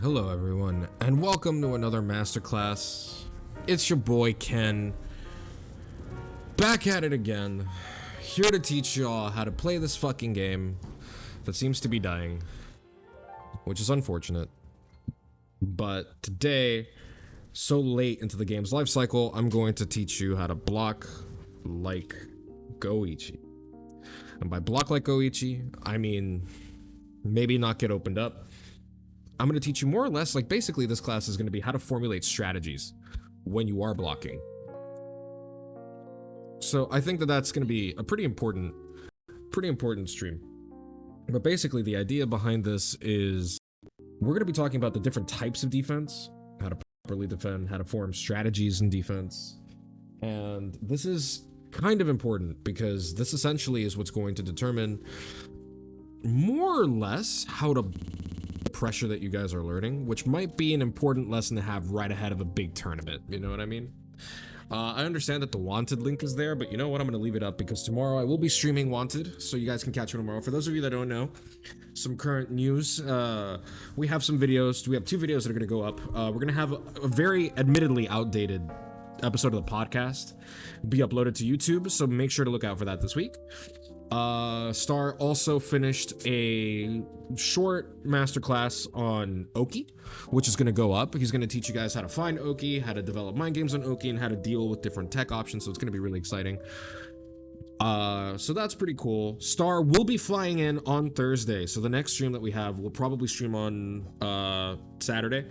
Hello everyone, and welcome to another Masterclass. It's your boy Ken, back at it again, here to teach y'all how to play this fucking game that seems to be dying, which is unfortunate. But today, so late into the game's life cycle, I'm going to teach you how to block like Goichi. And by block like Goichi, I mean maybe not get opened up. I'm going to teach you more or less, like basically this class is going to be how to formulate strategies when you are blocking. So I think that that's going to be a pretty important stream. But basically the idea behind this is we're going to be talking about the different types of defense, how to properly defend, how to form strategies in defense. And this is kind of important because this essentially is what's going to determine more or less how to pressure that you guys are learning, which might be an important lesson to have right ahead of a big tournament. You know what I mean? I understand that the Wanted link is there, but you know what? I'm going to leave it up because tomorrow I will be streaming Wanted, so you guys can catch it tomorrow. For those of you that don't know, some current news, we have some videos. We have 2 videos that are going to go up. We're going to have a very admittedly outdated episode of the podcast be uploaded to YouTube, so make sure to look out for that this week. Star also finished a short masterclass on Oki, which is going to go up. He's going to teach you guys how to find Oki, how to develop mind games on Oki, and how to deal with different tech options, so it's going to be really exciting. So that's pretty cool. Star will be flying in on Thursday, so the next stream that we have, we'll probably stream on Saturday.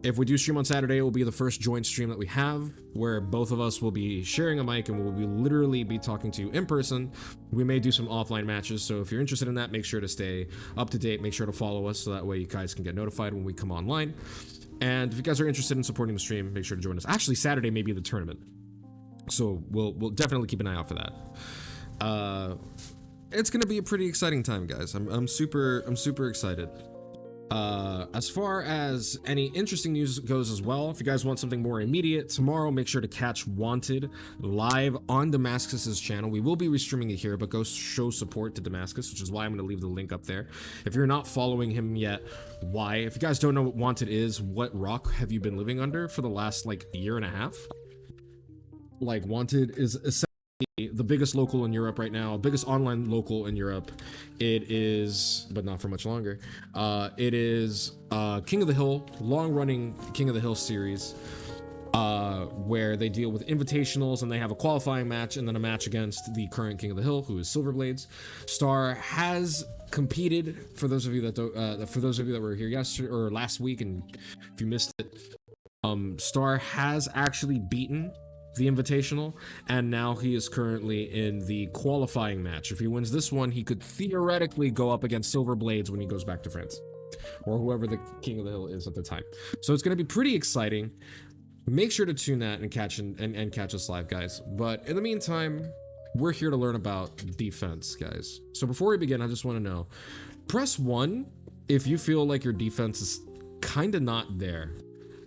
If we do stream on Saturday, it will be the first joint stream that we have, where both of us will be sharing a mic and we'll be literally be talking to you in person. We may do some offline matches, so if you're interested in that, make sure to stay up to date, make sure to follow us, so that way you guys can get notified when we come online. And if you guys are interested in supporting the stream, make sure to join us. Actually, Saturday may be the tournament, so we'll definitely keep an eye out for that. It's gonna be a pretty exciting time, guys. I'm super excited. As far as any interesting news goes as well, if you guys want something more immediate, tomorrow make sure to catch Wanted live on Damascus's channel. We will be restreaming it here, but go show support to Damascus, which is why I'm going to leave the link up there. If you're not following him yet, why? If you guys don't know what Wanted is, what rock have you been living under for the last like year and a half? Like, Wanted is essentially the biggest local in Europe right now, biggest online local in Europe. It is, but not for much longer. It is King of the Hill, long-running King of the Hill series, where they deal with invitationals and they have a qualifying match and then a match against the current King of the Hill, who is Silverblades. Star has competed. For those of you that don't, for those of you that were here yesterday or last week, and if you missed it, Star has actually beaten the invitational, and now he is currently in the qualifying match. If he wins this one, he could theoretically go up against Silverblades when he goes back to France, or whoever the King of the Hill is at the time. So it's going to be pretty exciting. Make sure to tune that and catch us live, guys. But in the meantime, we're here to learn about defense, guys. So before we begin, I just want to know, press 1 if you feel like your defense is kind of not there.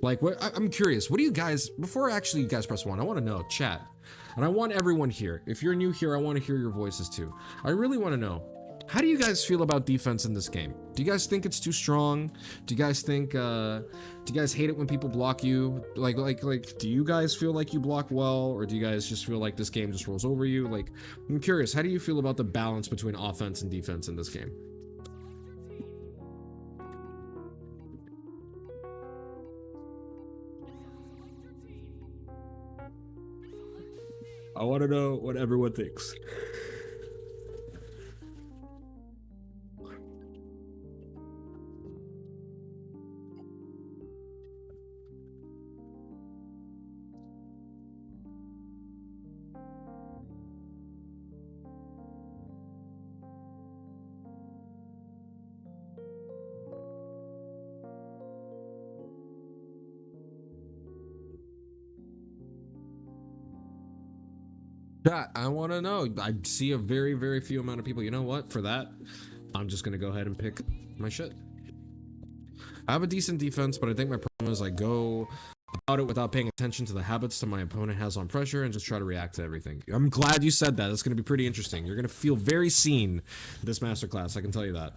Like, what? I'm curious, what do you guys, before actually you guys press 1, I want to know, chat, and I want everyone here, if you're new here, I want to hear your voices too. I really want to know, how do you guys feel about defense in this game? Do you guys think it's too strong? Do you guys think, do you guys hate it when people block you? Like, do you guys feel like you block well, or do you guys just feel like this game just rolls over you? Like, I'm curious, how do you feel about the balance between offense and defense in this game? I want to know what everyone thinks. Chat, I want to know. I see a very few amount of people. You know what? For that, I'm just going to go ahead and pick my shit. I have a decent defense, but I think my problem is I go about it without paying attention to the habits that my opponent has on pressure and just try to react to everything. I'm glad you said that. That's going to be pretty interesting. You're going to feel very seen this masterclass, I can tell you that.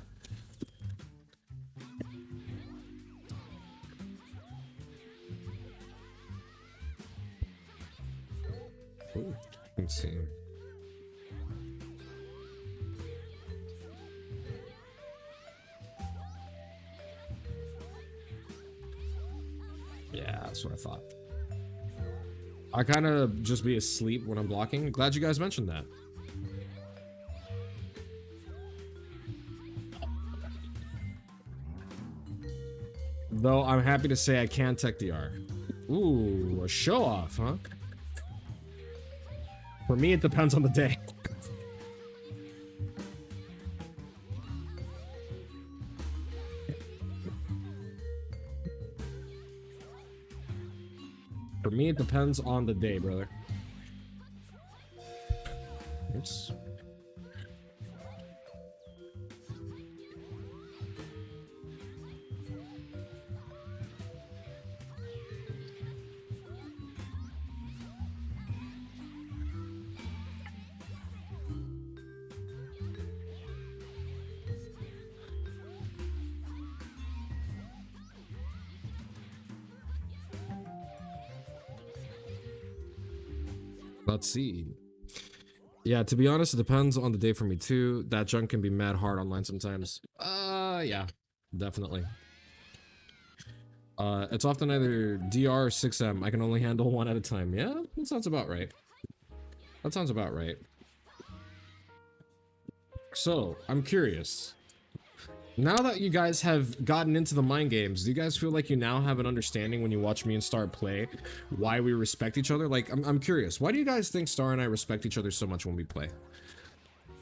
Ooh, let's see. Yeah, that's what I thought. I kind of just be asleep when I'm blocking. Glad you guys mentioned that. Though I'm happy to say I can tech DR. Ooh, a show off, huh? For me, it depends on the day. For me, it depends on the day, brother. Oops. Let's see. Yeah, to be honest, it depends on the day for me too. That junk can be mad hard online sometimes. Yeah, definitely. It's often either DR or 6M. I can only handle one at a time. Yeah, that sounds about right. That sounds about right. So, I'm curious. Now that you guys have gotten into the mind games, do you guys feel like you now have an understanding when you watch me and Star play why we respect each other? Like, I'm curious. Why do you guys think Star and I respect each other so much when we play?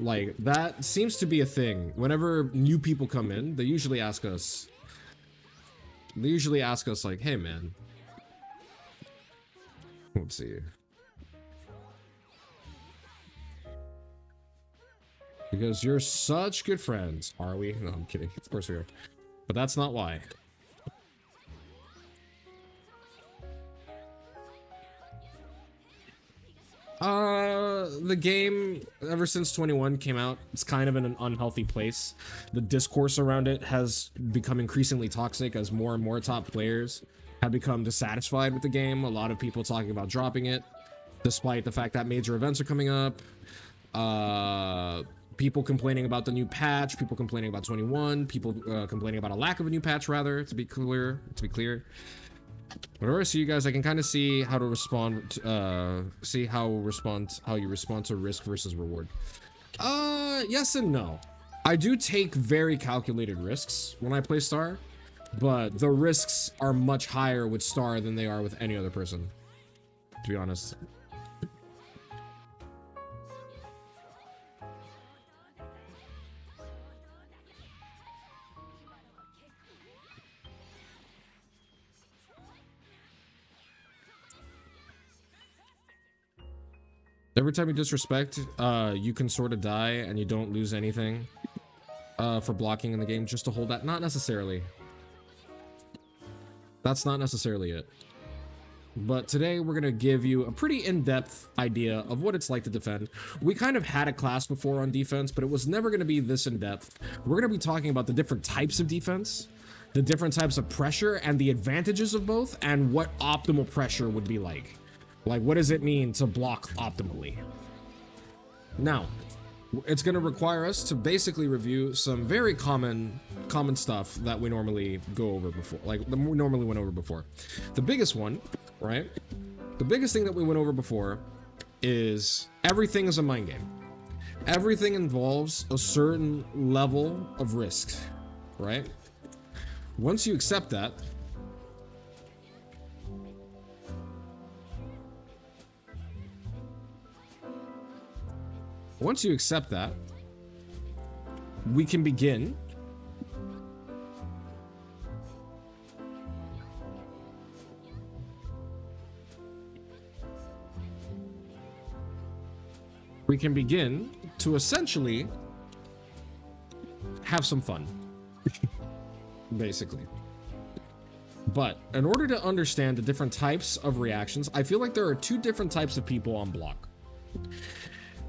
Like, that seems to be a thing. Whenever new people come in, they usually ask us... like, hey, man. Let's see. Because you're such good friends. Are we? No, I'm kidding. Of course we are. But that's not why. The game, ever since 21 came out, it's kind of in an unhealthy place. The discourse around it has become increasingly toxic as more and more top players have become dissatisfied with the game. A lot of people talking about dropping it, despite the fact that major events are coming up. People complaining about the new patch, people complaining about 21, people complaining about a lack of a new patch, rather, to be clear. Whenever I see you guys, I can kind of see how to respond, how you respond to risk versus reward. Yes and no. I do take very calculated risks when I play Star, but the risks are much higher with Star than they are with any other person, to be honest. Every time you disrespect, you can sort of die and you don't lose anything for blocking in the game just to hold that. Not necessarily. That's not necessarily it. But today we're going to give you a pretty in-depth idea of what it's like to defend. We kind of had a class before on defense, but it was never going to be this in-depth. We're going to be talking about the different types of defense, the different types of pressure, and the advantages of both, and what optimal pressure would be like. Like, what does it mean to block optimally? Now, it's going to require us to basically review some very common stuff that we normally go over before, like we normally went over before. The biggest one, right? The biggest thing that we went over before is everything is a mind game. Everything involves a certain level of risk, right? Once you accept that, we can begin to essentially have some fun, basically. But in order to understand the different types of reactions, I feel like there are two different types of people on block.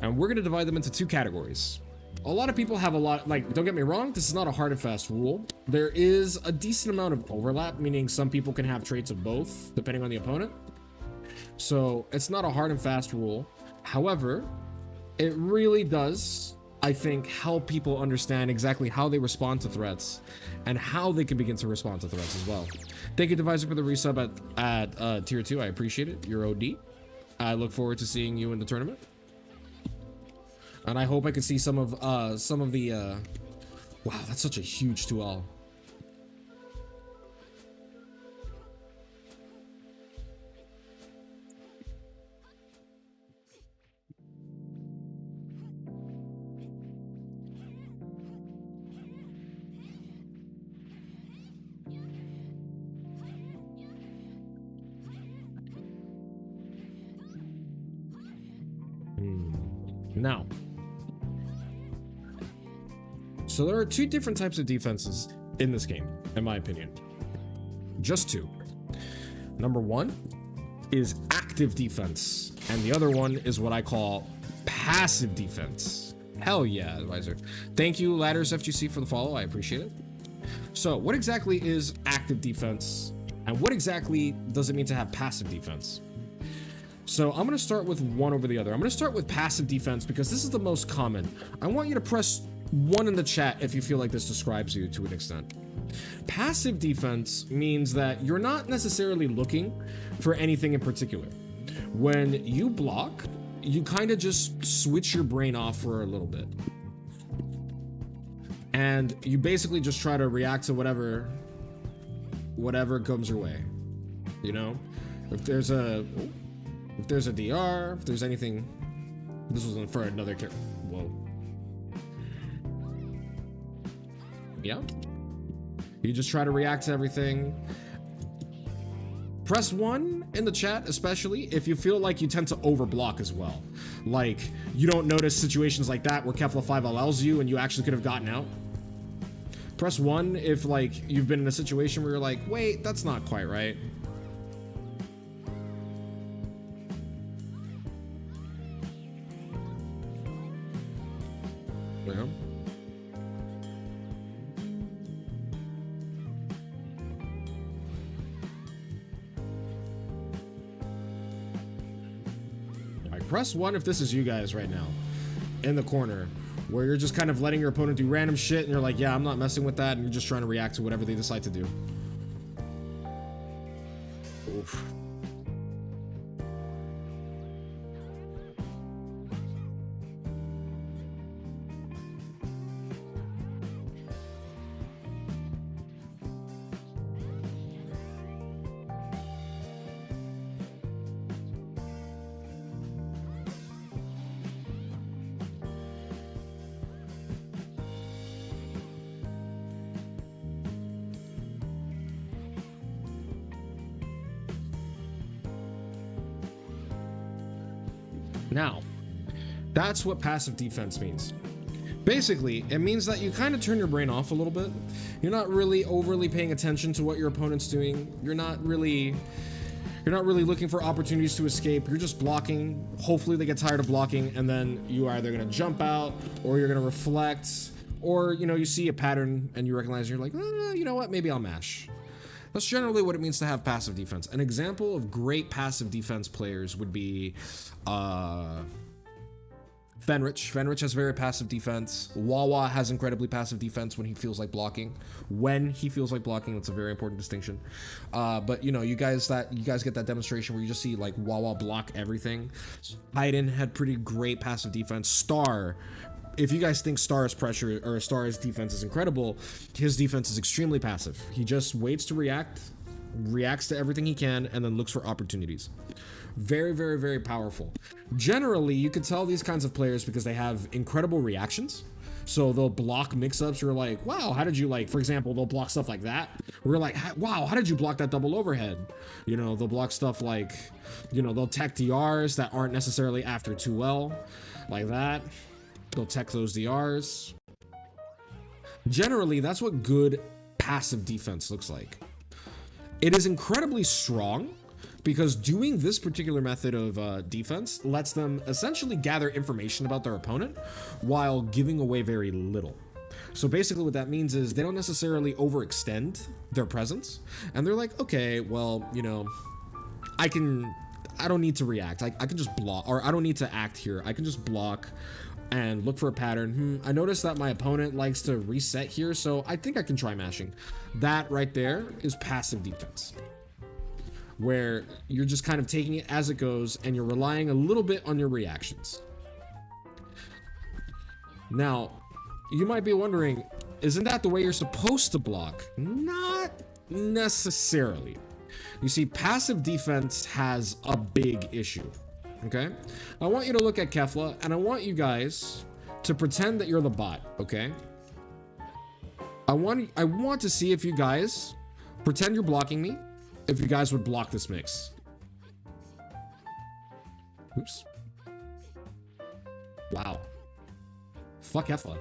And we're going to divide them into two categories. A lot of people have a lot, like, don't get me wrong, this is not a hard and fast rule. There is a decent amount of overlap, meaning some people can have traits of both, depending on the opponent. So it's not a hard and fast rule. However, it really does, I think, help people understand exactly how they respond to threats and how they can begin to respond to threats as well. Thank you, Divisor, for the resub at tier 2. I appreciate it. You're OD. I look forward to seeing you in the tournament. And I hope I can see some of the wow, that's such a huge 2L. Now, so there are two different types of defenses in this game, in my opinion. Just two. Number one is active defense, and the other one is what I call passive defense. Hell yeah, Advisor. Thank you, Ladders FGC, for the follow. I appreciate it. So, what exactly is active defense, and what exactly does it mean to have passive defense? So I'm going to start with one over the other. I'm going to start with passive defense because this is the most common. I want you to press 1 in the chat if you feel like this describes you to an extent. Passive defense means that you're not necessarily looking for anything in particular. When you block, you kind of just switch your brain off for a little bit. And you basically just try to react to whatever comes your way. You know? If there's a DR, if there's anything, this was for another character. Whoa. Yeah. You just try to react to everything. Press 1 in the chat, especially if you feel like you tend to overblock as well. Like, you don't notice situations like that where Kefla 5 allows you and you actually could have gotten out. Press 1 if, like, you've been in a situation where you're like, wait, that's not quite right. Yeah. Alright, press 1 if this is you guys right now in the corner where you're just kind of letting your opponent do random shit and you're like, yeah, I'm not messing with that, and you're just trying to react to whatever they decide to do. Oof. Now, that's what passive defense means. Basically, it means that you kind of turn your brain off a little bit. You're not really overly paying attention to what your opponent's doing. You're not really looking for opportunities to escape. You're just blocking. Hopefully they get tired of blocking, and then you are either going to jump out, or you're going to reflect, or, you know, you see a pattern and you recognize, and you're like, you know what, maybe I'll mash. That's generally what it means to have passive defense. An example of great passive defense players would be Fenrich. Fenrich has very passive defense. Wawa has incredibly passive defense when he feels like blocking. When he feels like blocking, that's a very important distinction. But you know, you guys get that demonstration where you just see like Wawa block everything. Hayden had pretty great passive defense. Star, if you guys think Star's pressure or Star's defense is incredible, his defense is extremely passive. He just waits to reacts to everything he can, and then looks for opportunities. Very, very, very powerful. Generally, you can tell these kinds of players because they have incredible reactions. So they'll block mix-ups. You're like, wow, how did you, like, for example, they'll block stuff like that. We're like, wow, how did you block that double overhead? You know, they'll block stuff like, you know, they'll tech DRs that aren't necessarily after 2L, like that. They'll tech those DRs. Generally, that's what good passive defense looks like. It is incredibly strong because doing this particular method of defense lets them essentially gather information about their opponent while giving away very little. So basically what that means is they don't necessarily overextend their presence, and they're like, okay, well, you know, I don't need to react. I can just block, or I don't need to act here. I can just block and look for a pattern. I noticed that my opponent likes to reset here, so I think I can try mashing. That right there is passive defense, where you're just kind of taking it as it goes and you're relying a little bit on your reactions. Now, you might be wondering, isn't that the way you're supposed to block? Not necessarily. You see, passive defense has a big issue, okay? I want you to look at Kefla, and I want you guys to pretend that you're the bot, okay? I want to see if you guys pretend you're blocking me, if you guys would block this mix. Oops. Wow. Fuck Kefla.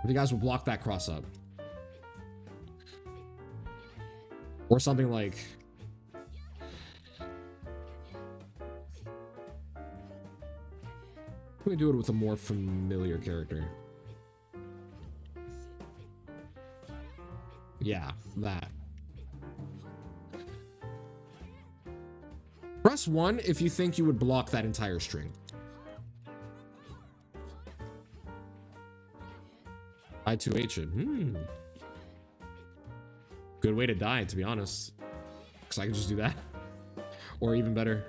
If you guys would block that cross up. Or something like... Let me do it with a more familiar character. Yeah, that. Press 1 if you think you would block that entire string. I2H it. Good way to die, to be honest. Because I can just do that. Or even better.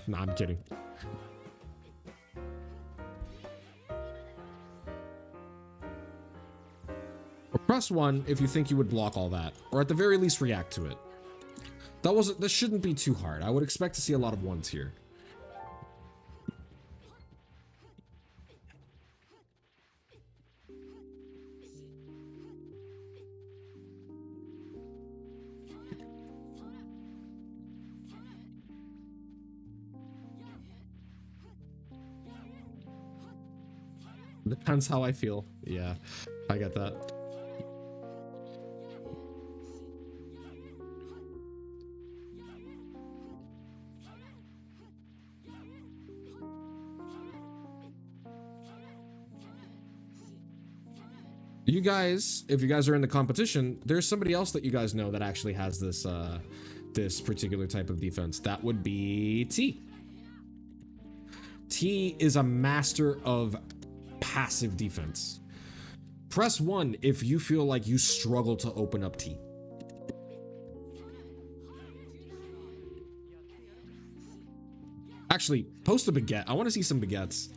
Nah, I'm kidding. Or press 1 if you think you would block all that. Or at the very least react to it. That shouldn't be too hard. I would expect to see a lot of 1s here. Depends how I feel. Yeah, I get that. You guys, if you guys are in the competition, there's somebody else that you guys know that actually has this this particular type of defense. That would be T. T is a master of passive defense. Press 1 if you feel like you struggle to open up T. Actually, post a baguette. I want to see some baguettes.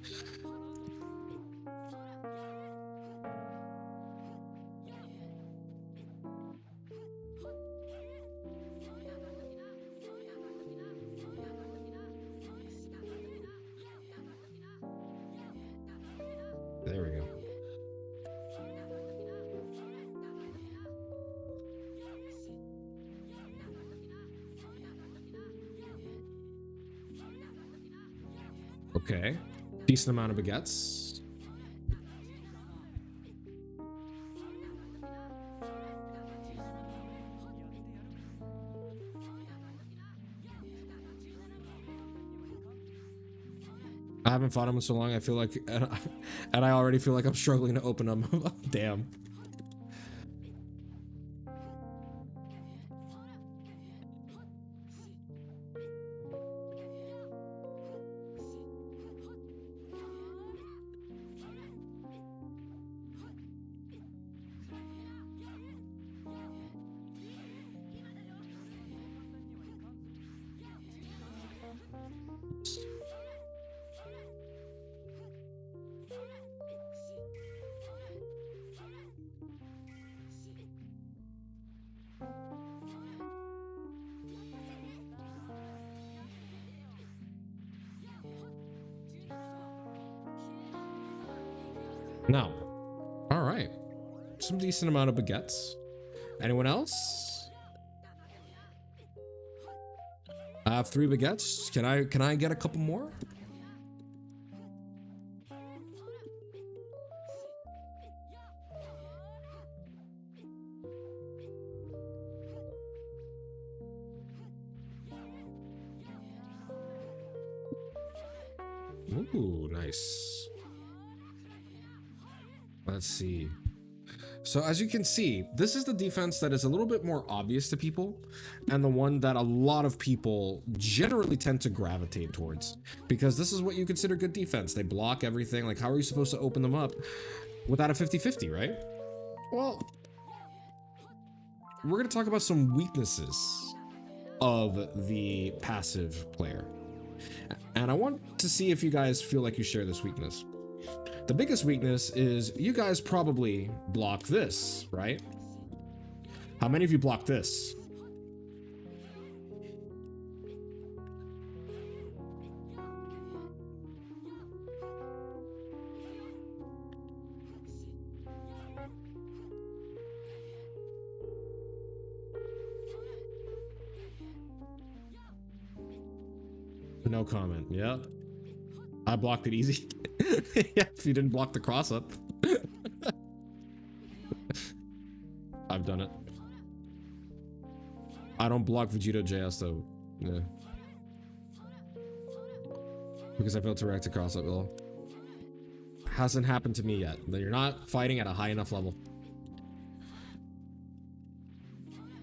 There we go. Okay. Decent amount of baguettes. I haven't fought him in so long. I feel like, and I already feel like I'm struggling to open them. Damn. Now, all right, some decent amount of baguettes. Anyone else? I have 3 baguettes. Can I get a couple more? Ooh, nice. Let's see. So as you can see, this is the defense that is a little bit more obvious to people, and the one that a lot of people generally tend to gravitate towards, because this is what you consider good defense. They block everything. Like, how are you supposed to open them up without a 50-50, right? Well, we're going to talk about some weaknesses of the passive player, and I want to see if you guys feel like you share this weakness. The biggest weakness is you guys probably block this, right? How many of you block this? No comment. Yeah. I blocked it easy. Yeah, if you didn't block the cross up. I've done it. I don't block Vegito JS though. Yeah. Because I failed to react to cross up at all. Hasn't happened to me yet. You're not fighting at a high enough level.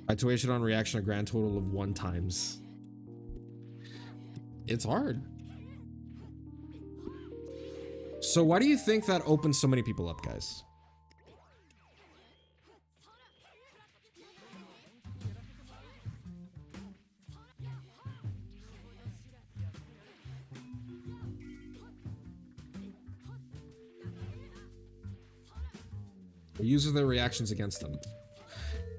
I tuition on reaction a grand total of 1 times. It's hard. So why do you think that opens so many people up, guys? It uses their reactions against them.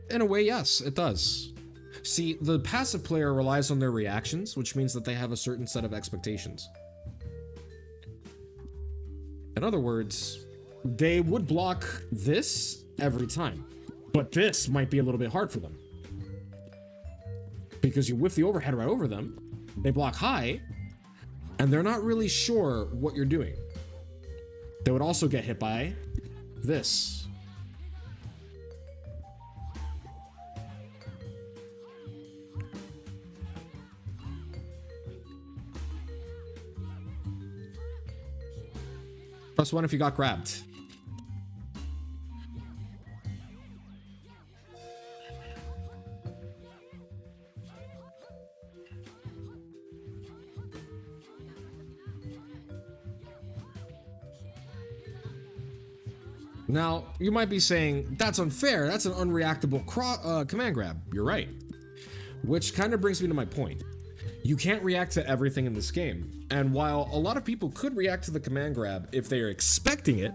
In a way, yes, it does. See, the passive player relies on their reactions, which means that they have a certain set of expectations. In other words, they would block this every time, but this might be a little bit hard for them. Because you whiff the overhead right over them, they block high, and they're not really sure what you're doing. They would also get hit by this. +1 if you got grabbed. Now, you might be saying, that's unfair, that's an unreactable command grab. You're right. Which kind of brings me to my point. You can't react to everything in this game. And while a lot of people could react to the command grab if they are expecting it,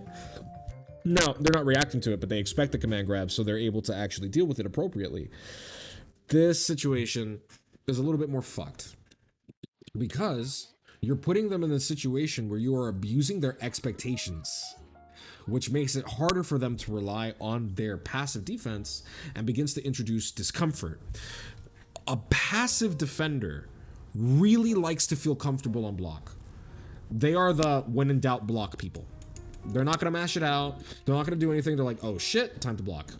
no, they're not reacting to it, but they expect the command grab, so they're able to actually deal with it appropriately. This situation is a little bit more fucked. Because you're putting them in a situation where you are abusing their expectations, which makes it harder for them to rely on their passive defense and begins to introduce discomfort. A passive defender really likes to feel comfortable on block. They are the when in doubt block people. They're not going to mash it out. They're not going to do anything. They're like, oh shit, time to block.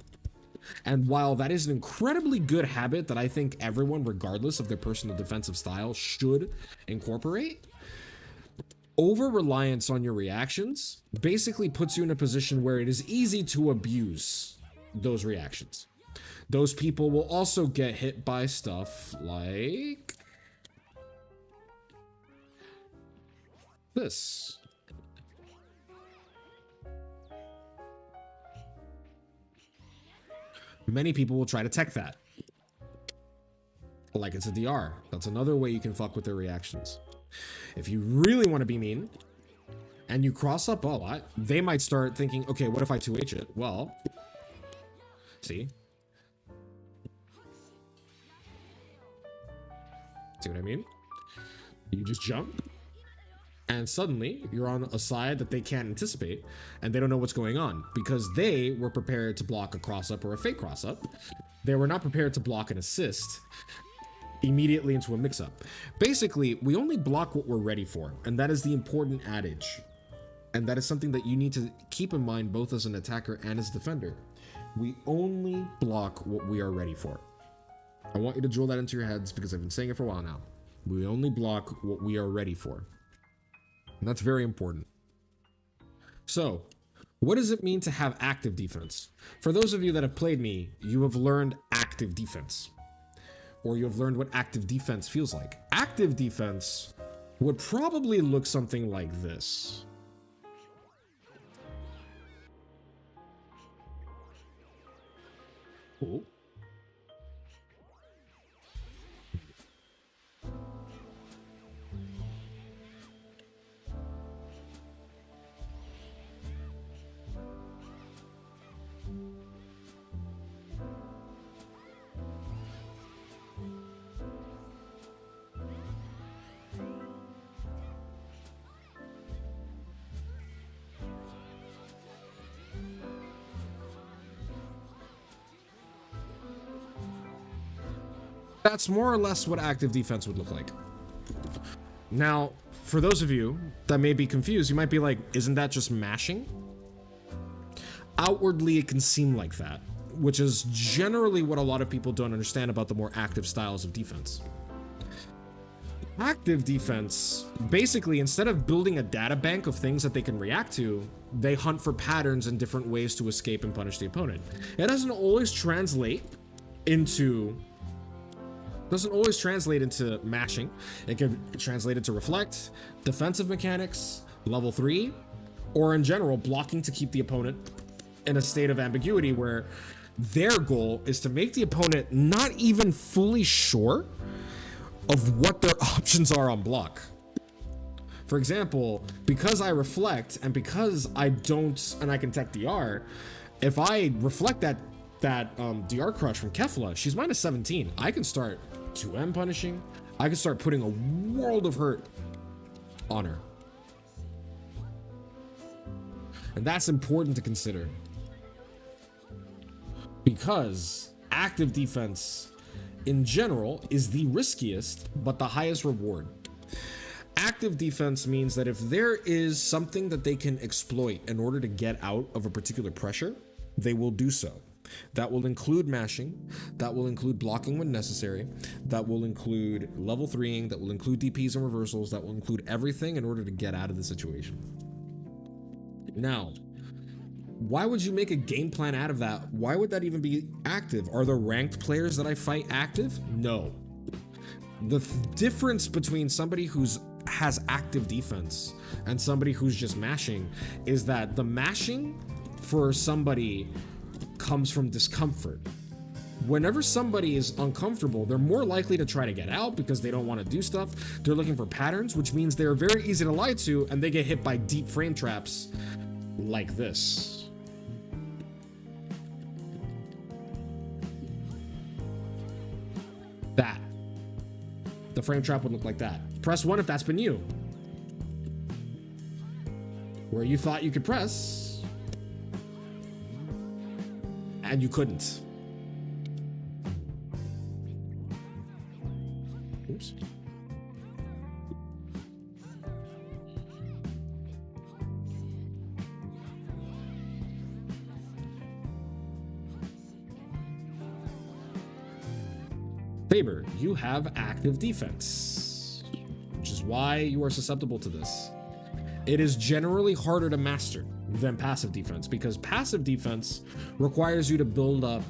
And while that is an incredibly good habit that I think everyone, regardless of their personal defensive style, should incorporate, over-reliance on your reactions basically puts you in a position where it is easy to abuse those reactions. Those people will also get hit by stuff like this. Many people will try to tech that. Like it's a DR. That's another way you can fuck with their reactions. If you really want to be mean, and you cross up a lot, they might start thinking, okay, what if I 2H it? Well, see? See what I mean? You just jump, and suddenly you're on a side that they can't anticipate, and they don't know what's going on because they were prepared to block a cross up or a fake cross up. They were not prepared to block an assist immediately into a mix up. Basically, we only block what we're ready for, and that is the important adage. And that is something that you need to keep in mind both as an attacker and as a defender. We only block what we are ready for. I want you to drill that into your heads because I've been saying it for a while now. We only block what we are ready for. And that's very important. So, What does it mean to have active defense? For those of you that have played me, you have learned active defense, or you have learned what active defense feels like. Active defense would probably look something like this. Cool. That's more or less what active defense would look like. Now, for those of you that may be confused, you might be like, isn't that just mashing? Outwardly, it can seem like that, which is generally what a lot of people don't understand about the more active styles of defense. Active defense, basically, instead of building a data bank of things that they can react to, they hunt for patterns and different ways to escape and punish the opponent. It doesn't always translate into mashing. It can translate into reflect, defensive mechanics, level 3, or in general, blocking to keep the opponent in a state of ambiguity where their goal is to make the opponent not even fully sure of what their options are on block. For example, because I reflect and because I can tech DR, if I reflect that DR crush from Kefla, she's minus 17. I can start 2M punishing. I can start putting a world of hurt on her. And that's important to consider, because active defense in general is the riskiest but the highest reward. Active defense means that if there is something that they can exploit in order to get out of a particular pressure, they will do so. That will include mashing, that will include blocking when necessary, that will include level 3ing, that will include DPs and reversals, that will include everything in order to get out of the situation. Now, why would you make a game plan out of that? Why would that even be active? Are the ranked players that I fight active? No. The difference between somebody has active defense and somebody who's just mashing is that the mashing for somebody comes from discomfort. Whenever somebody is uncomfortable, they're more likely to try to get out because they don't want to do stuff. They're looking for patterns, which means they're very easy to lie to, and they get hit by deep frame traps like this. That. The frame trap would look like that. Press 1 if that's been you. Where you thought you could press, and you couldn't. Oops. Faber, you have active defense, which is why you are susceptible to this. It is generally harder to master than passive defense, because passive defense requires you to build up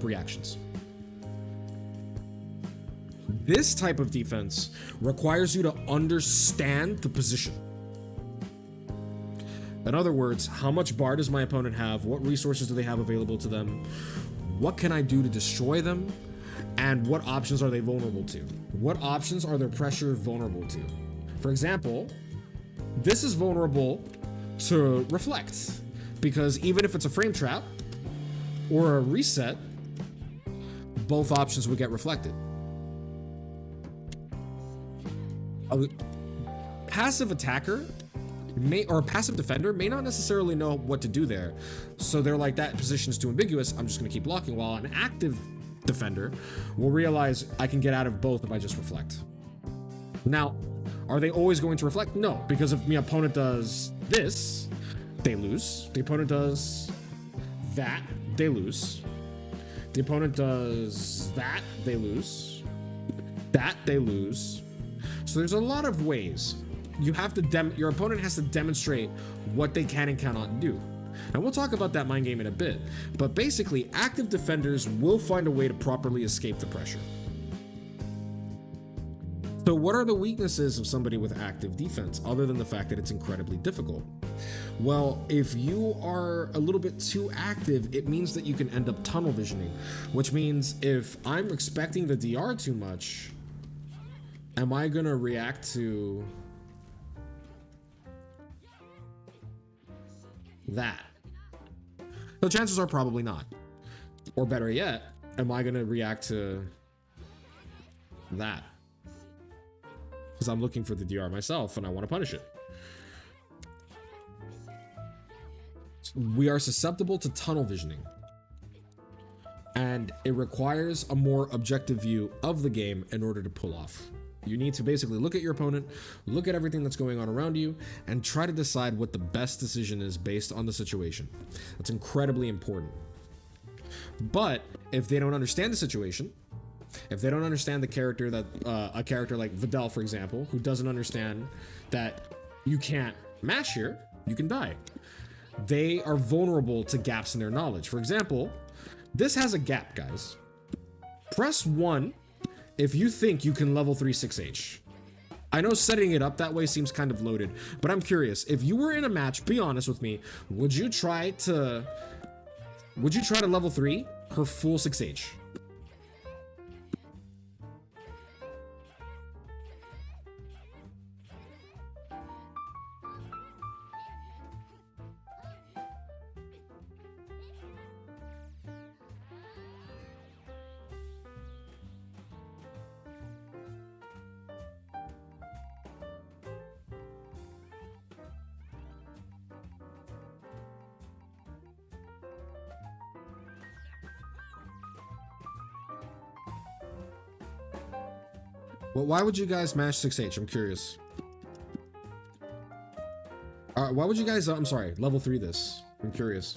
reactions. This type of defense requires you to understand the position. In other words, how much bar does my opponent have? What resources do they have available to them? What can I do to destroy them? And what options are they vulnerable to? What options are their pressure vulnerable to? For example, this is vulnerable to reflect, because even if it's a frame trap or a reset, both options would get reflected. A passive attacker or a passive defender may not necessarily know what to do there. So they're like, that position is too ambiguous, I'm just going to keep blocking, while an active defender will realize I can get out of both if I just reflect. Now, are they always going to reflect? No, because if my opponent does this, they lose. The opponent does that, they lose. The opponent does that, they lose. That, they lose. So there's a lot of ways your opponent has to demonstrate what they can and cannot do. And we'll talk about that mind game in a bit, but basically active defenders will find a way to properly escape the pressure. So what are the weaknesses of somebody with active defense other than the fact that it's incredibly difficult? Well, if you are a little bit too active, it means that you can end up tunnel visioning, which means if I'm expecting the DR too much, am I going to react to that? The chances are probably not. Or better yet, am I going to react to that? Because I'm looking for the DR myself and I want to punish it. We are susceptible to tunnel visioning, and it requires a more objective view of the game in order to pull off. You need to basically look at your opponent, look at everything that's going on around you, and try to decide what the best decision is based on the situation. That's incredibly important. But if they don't understand the situation, if they don't understand the character that a character like Videl, for example, who doesn't understand that you can't mash here, you can die. They are vulnerable to gaps in their knowledge. For example, this has a gap, guys. Press 1 if you think you can level 3 6H. I know setting it up that way seems kind of loaded, but I'm curious. If you were in a match, be honest with me, would you try to level 3 her full 6H? Well, why would you guys mash 6H? I'm curious. Why would you guys, I'm sorry, level 3 this? I'm curious.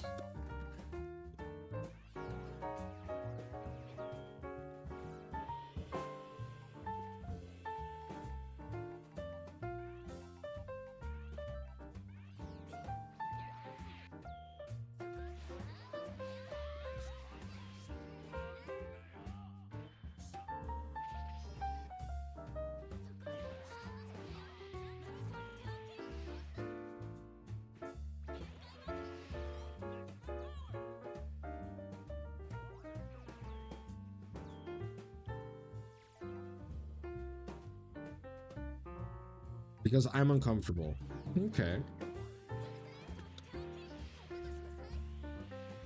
Because I'm uncomfortable. Okay.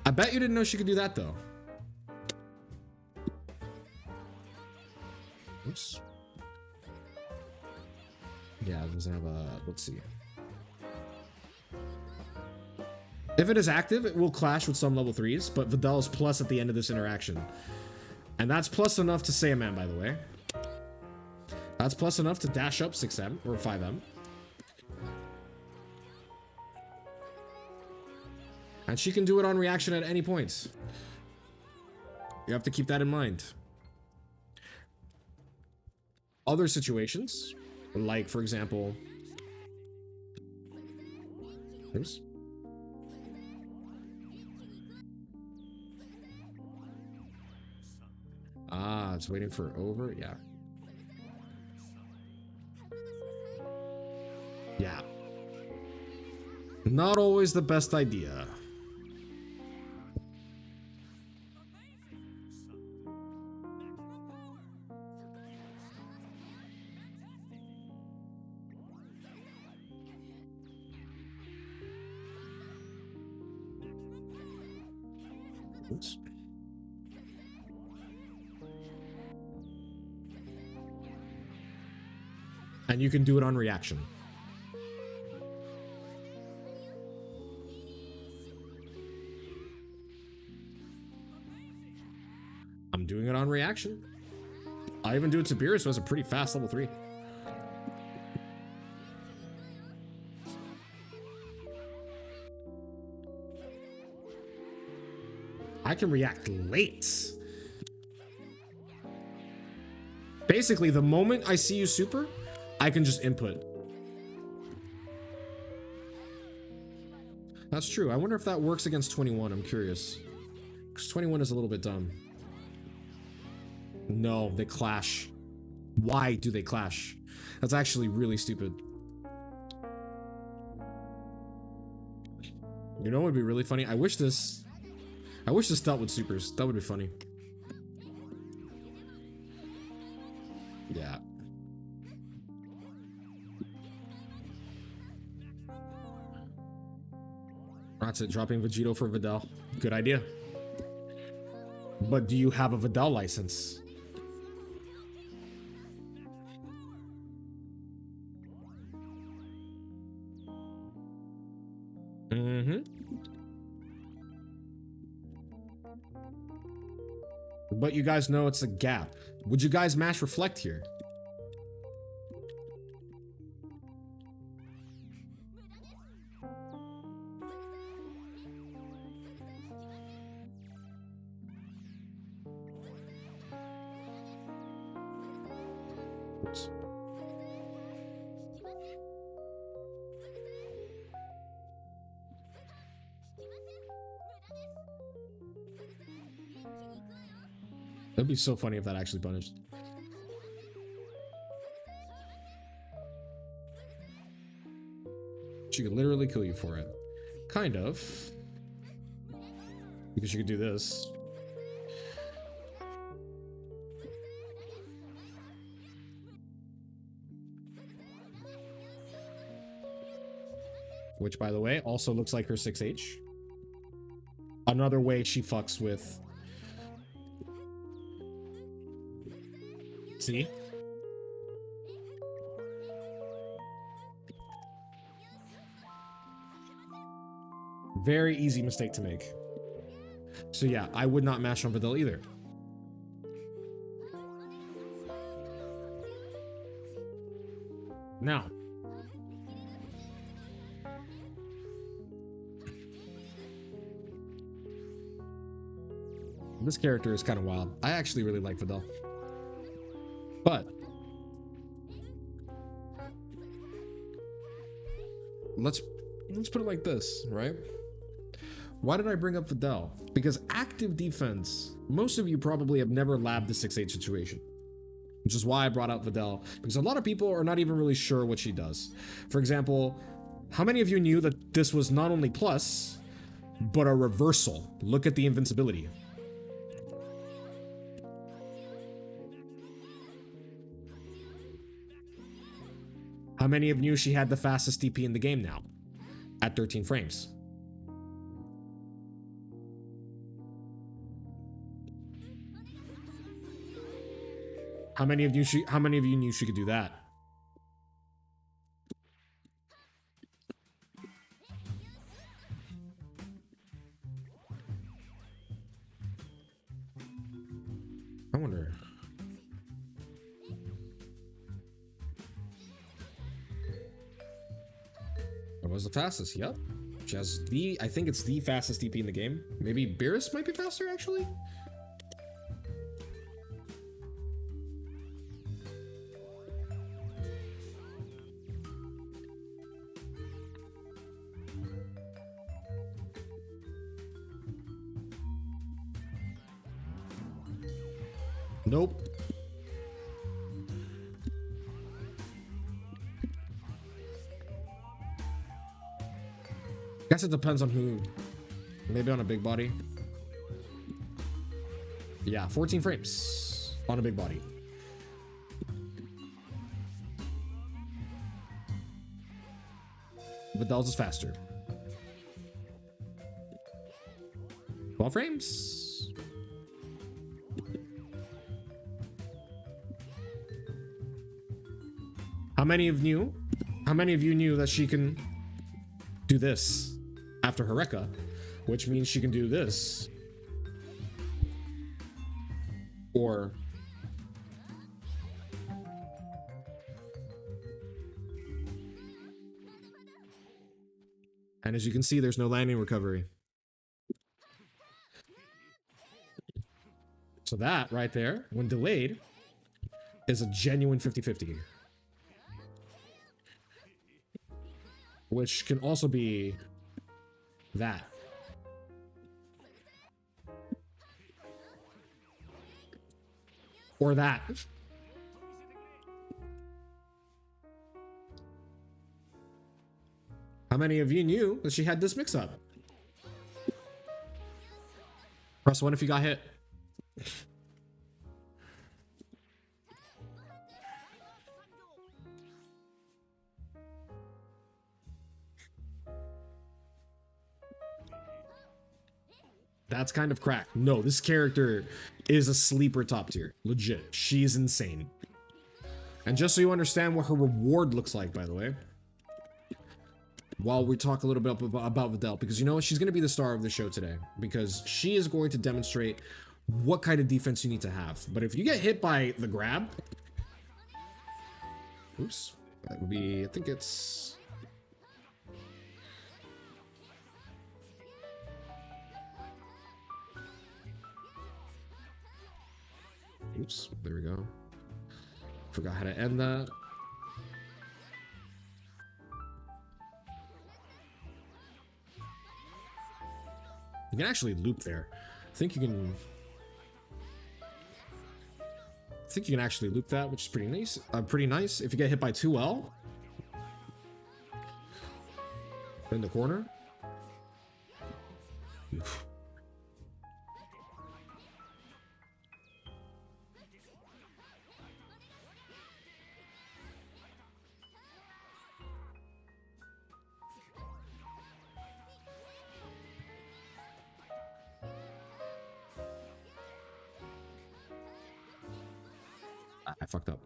I bet you didn't know she could do that, though. Oops. Yeah, it doesn't have a... Let's see. If it is active, it will clash with some level 3s, but Videl is plus at the end of this interaction. And that's plus enough to say a man, by the way. That's plus enough to dash up 6M or 5M. And she can do it on reaction at any point. You have to keep that in mind. Other situations, like for example, oops. Ah, it's waiting for over, yeah. Yeah. Not always the best idea. Oops. And you can do it on reaction. I'm doing it on reaction. I even do it to Beerus, so it's a pretty fast level 3. I can react late. Basically, the moment I see you super, I can just input. That's true. I wonder if that works against 21. I'm curious. Because 21 is a little bit dumb. No, they clash. Why do they clash? That's actually really stupid. You know what would be really funny? I wish this dealt with supers. That would be funny. Yeah. That's it. Dropping Vegito for Videl. Good idea. But do you have a Videl license? Mm-hmm. But you guys know it's a gap. Would you guys mash reflect here? Oops. That'd be so funny if that actually punished. She could literally kill you for it. Kind of. Because she could do this. Which, by the way, also looks like her 6H. Another way she fucks with... See? Very easy mistake to make. So yeah, I would not mash on Videl either. Now. This character is kind of wild. I actually really like Videl. But let's put it like this, right? Why did I bring up Videl? Because active defense, most of you probably have never labbed the 6-8 situation, which is why I brought out Videl, because a lot of people are not even really sure what she does. For example, how many of you knew that this was not only plus, but a reversal? Look at the invincibility. How many of you knew she had the fastest DP in the game now at 13 frames? How many of you knew she could do that? I wonder. It was the fastest, yep. She has I think it's the fastest DP in the game. Maybe Beerus might be faster, actually? Nope. Guess it depends on who. Maybe on a big body. Yeah, 14 frames on a big body. Vidal's is faster. 12 frames. How many of you knew that she can do this after Hereka, which means she can do this, or and as you can see, there's no landing recovery. So that right there, when delayed, is a genuine 50-50. Which can also be That. Or that. How many of you knew that she had this mix-up? Press 1 if you got hit. That's kind of crack. No, this character is a sleeper top tier. Legit. She's insane. And just so you understand what her reward looks like, by the way, while we talk a little bit about Videl, because you know she's going to be the star of the show today, because she is going to demonstrate what kind of defense you need to have. But if you get hit by the grab, oops, that would be, I think it's, oops, there we go. Forgot how to end that. You can actually loop there. I think you can actually loop that, which is pretty nice. Pretty nice. If you get hit by 2L in the corner. Oof. I fucked up.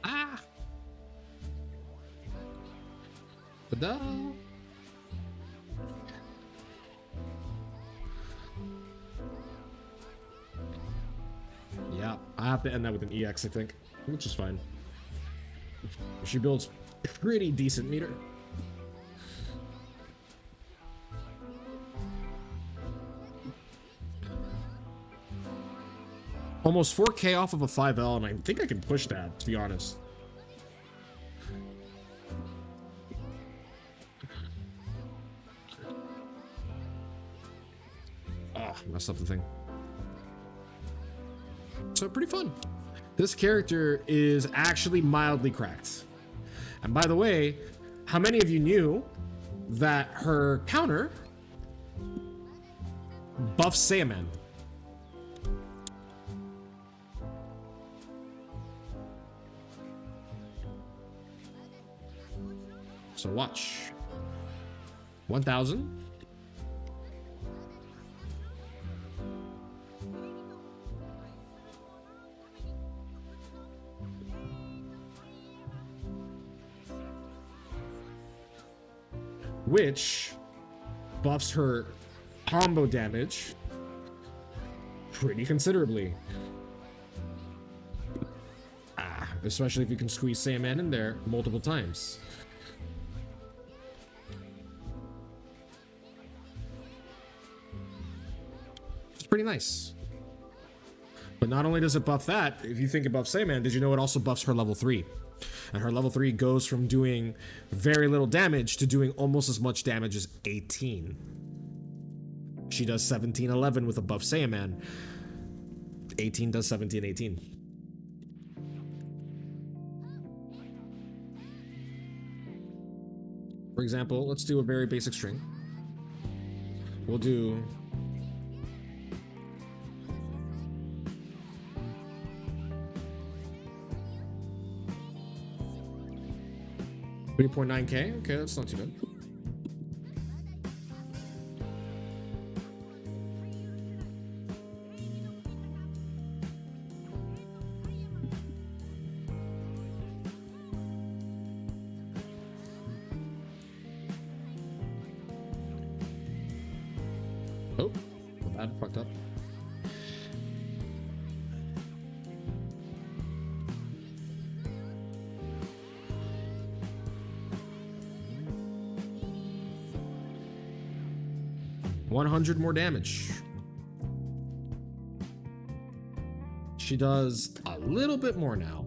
Ah! Videl! Yeah, I have to end that with an EX, I think, which is fine. She builds pretty decent meter. Almost 4K off of a 5L, and I think I can push that, to be honest. Ah, messed up the thing. So pretty fun. This character is actually mildly cracked. And by the way, how many of you knew that her counter buffs Saiyaman? So watch. 1000. Which buffs her combo damage pretty considerably. Especially if you can squeeze Saiyaman in there multiple times. It's pretty nice. But not only does it buff that, if you think it buffs Saiyaman, did you know it also buffs her level 3? And her level 3 goes from doing very little damage to doing almost as much damage as 18. She does 17-11 with a buff Saiyaman. 18 does 17-18. For example, let's do a very basic string. We'll do 3.9K. Okay, that's not too bad. Oh, my bad, fucked up. $100 more damage. She does a little bit more now.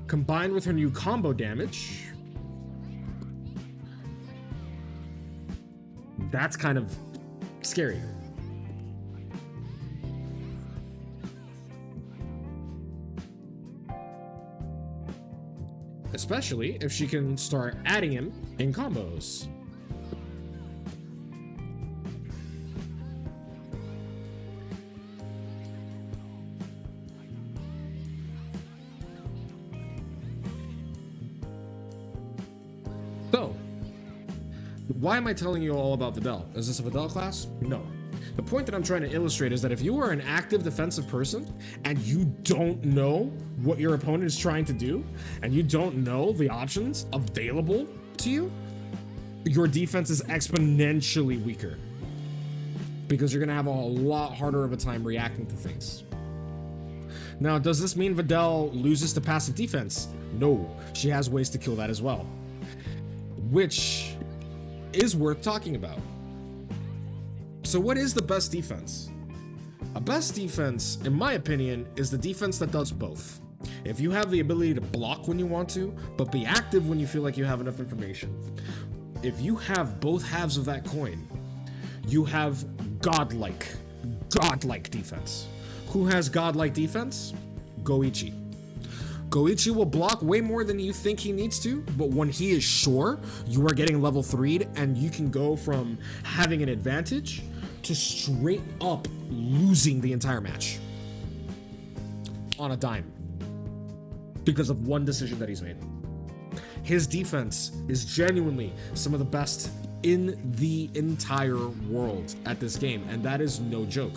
Combined with her new combo damage, that's kind of scary. Especially if she can start adding him in combos. So, why am I telling you all about Videl? Is this a Videl class? No. The point that I'm trying to illustrate is that if you are an active defensive person and you don't know what your opponent is trying to do, and you don't know the options available to you, your defense is exponentially weaker because you're going to have a lot harder of a time reacting to things. Now, does this mean Videl loses to passive defense? No, she has ways to kill that as well, which is worth talking about. So what is the best defense? A best defense, in my opinion, is the defense that does both. If you have the ability to block when you want to, but be active when you feel like you have enough information. If you have both halves of that coin, you have godlike defense. Who has godlike defense? Goichi. Goichi will block way more than you think he needs to, but when he is sure you are getting level 3'd and you can go from having an advantage to straight up losing the entire match on a dime because of one decision that he's made. His defense is genuinely some of the best in the entire world at this game, and that is no joke.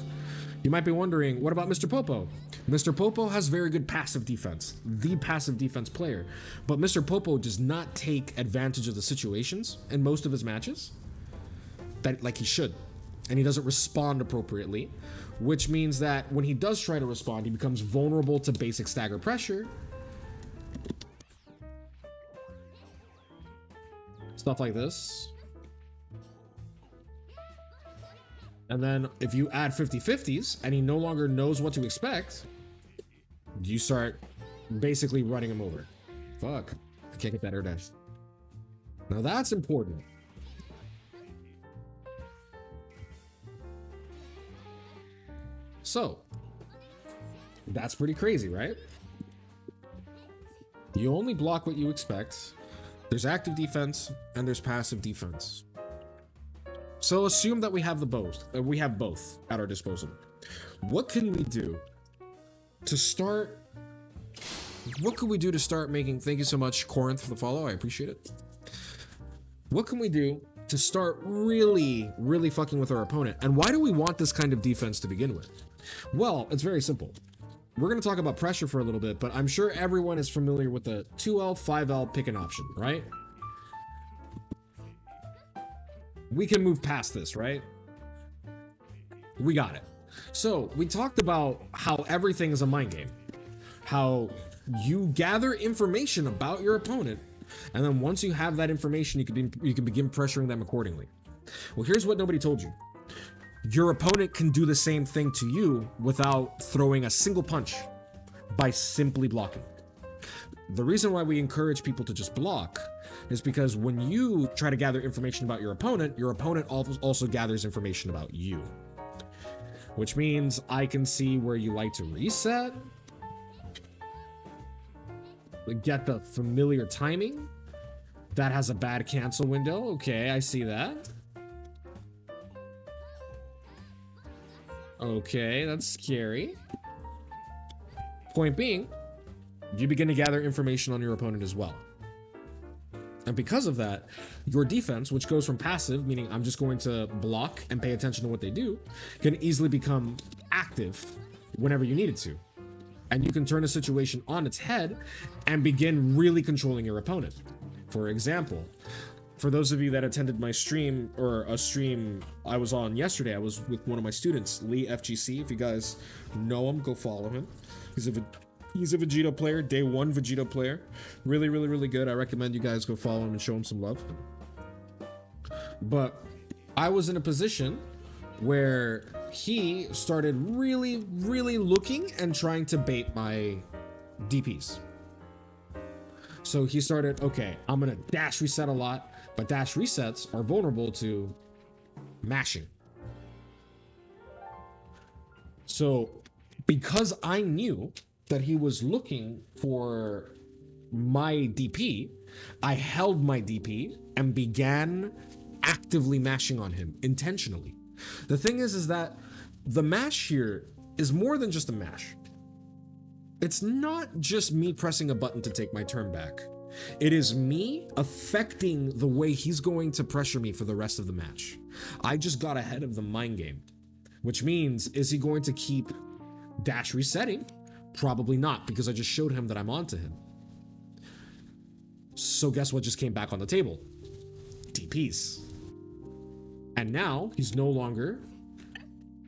You might be wondering, what about Mr. Popo? Mr. Popo has very good passive defense, the passive defense player, but Mr. Popo does not take advantage of the situations in most of his matches that like he should, and he doesn't respond appropriately, which means that when he does try to respond, he becomes vulnerable to basic stagger pressure. Stuff like this. And then if you add 50-50s and he no longer knows what to expect, you start basically running him over. Fuck. I can't get that air dash. Now that's important. So, that's pretty crazy, right? You only block what you expect. There's active defense and there's passive defense. So assume that we have both at our disposal. What can we do to start? What could we do to start making? Thank you so much, Corinth, for the follow. I appreciate it. What can we do to start really fucking with our opponent? And why do we want this kind of defense to begin with? Well, it's very simple. We're going to talk about pressure for a little bit, but I'm sure everyone is familiar with the 2L, 5L pick an option, right? We can move past this, right? We got it. So we talked about how everything is a mind game, how you gather information about your opponent, and then once you have that information, you can begin pressuring them accordingly. Well, here's what nobody told you. Your opponent can do the same thing to you without throwing a single punch by simply blocking. The reason why we encourage people to just block is because when you try to gather information about your opponent also gathers information about you. Which means I can see where you like to reset, get the familiar timing. That has a bad cancel window. Okay, I see that. Okay, that's scary. Point being, you begin to gather information on your opponent as well. And because of that, your defense, which goes from passive, meaning I'm just going to block and pay attention to what they do, can easily become active whenever you need it to. And you can turn a situation on its head and begin really controlling your opponent. For example, for those of you that attended my stream, or a stream I was on yesterday, I was with one of my students, Lee FGC. If you guys know him, go follow him. He's a Vegito player, day 1 Vegito player. Really good. I recommend you guys go follow him and show him some love. But I was in a position where he started really, really looking and trying to bait my DPs. So he started, okay, I'm gonna dash reset a lot, but dash resets are vulnerable to mashing. So because I knew that he was looking for my DP, I held my DP and began actively mashing on him intentionally. The thing is that the mash here is more than just a mash. It's not just me pressing a button to take my turn back. It is me affecting the way he's going to pressure me for the rest of the match. I just got ahead of the mind game, which means, is he going to keep dash resetting? Probably not, because I just showed him that I'm onto him. So guess what just came back on the table? DPs. And now he's no longer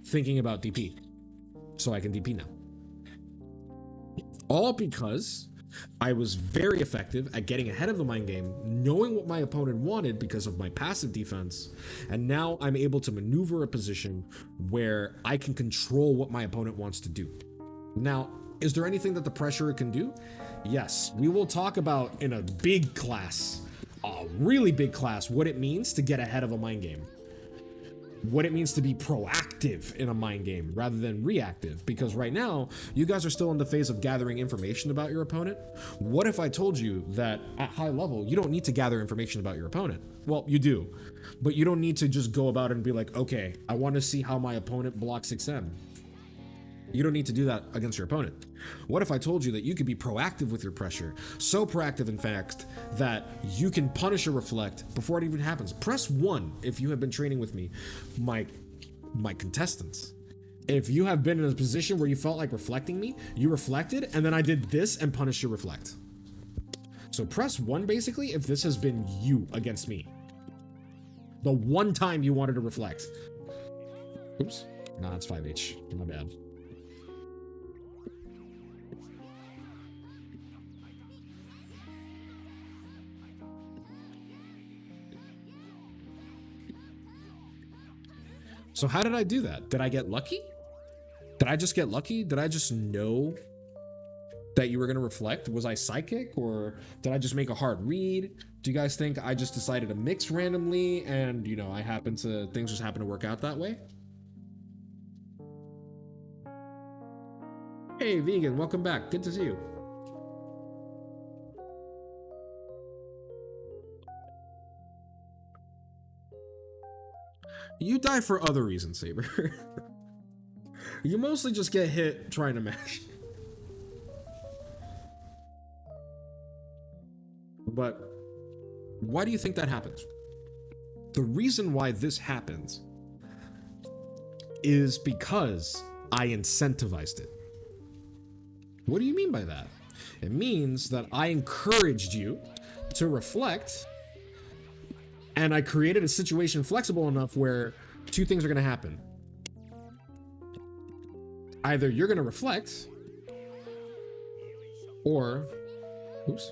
thinking about DP. So I can DP now. All because I was very effective at getting ahead of the mind game, knowing what my opponent wanted because of my passive defense, and now I'm able to maneuver a position where I can control what my opponent wants to do. Now, is there anything that the pressurer can do? Yes, we will talk about in a big class, a really big class, what it means to get ahead of a mind game. What it means to be proactive in a mind game rather than reactive, because right now you guys are still in the phase of gathering information about your opponent. What if I told you that at high level you don't need to gather information about your opponent? Well, you do, but you don't need to just go about it and be like, okay, I want to see how my opponent blocks 6M. You don't need to do that against your opponent. What if I told you that you could be proactive with your pressure? So proactive, in fact, that you can punish a reflect before it even happens. Press 1 if you have been training with me, my contestants. If you have been in a position where you felt like reflecting me, you reflected, and then I did this and punished your reflect. So press 1 basically if this has been you against me. The one time you wanted to reflect. Oops. Nah, it's 5H. My bad. So how did I do that? Did I get lucky? Did I just get lucky? Did I just know that you were going to reflect? Was I psychic, or did I just make a hard read? Do you guys think I just decided to mix randomly and, you know, things just happen to work out that way? Hey, Vegan, welcome back. Good to see you. You die for other reasons, Saber. You mostly just get hit trying to mash. But why do you think that happens? The reason why this happens is because I incentivized it. What do you mean by that? It means that I encouraged you to reflect, and I created a situation flexible enough where two things are going to happen. Either you're going to reflect, or, oops.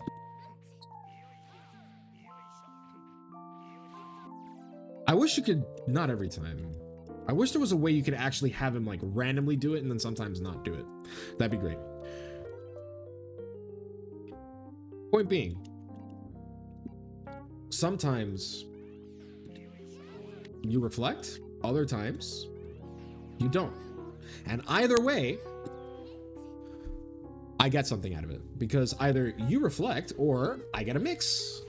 I wish you could, not every time. I wish there was a way you could actually have him like randomly do it and then sometimes not do it. That'd be great. Point being, sometimes you reflect, other times you don't. And either way, I get something out of it, because either you reflect or I get a mix.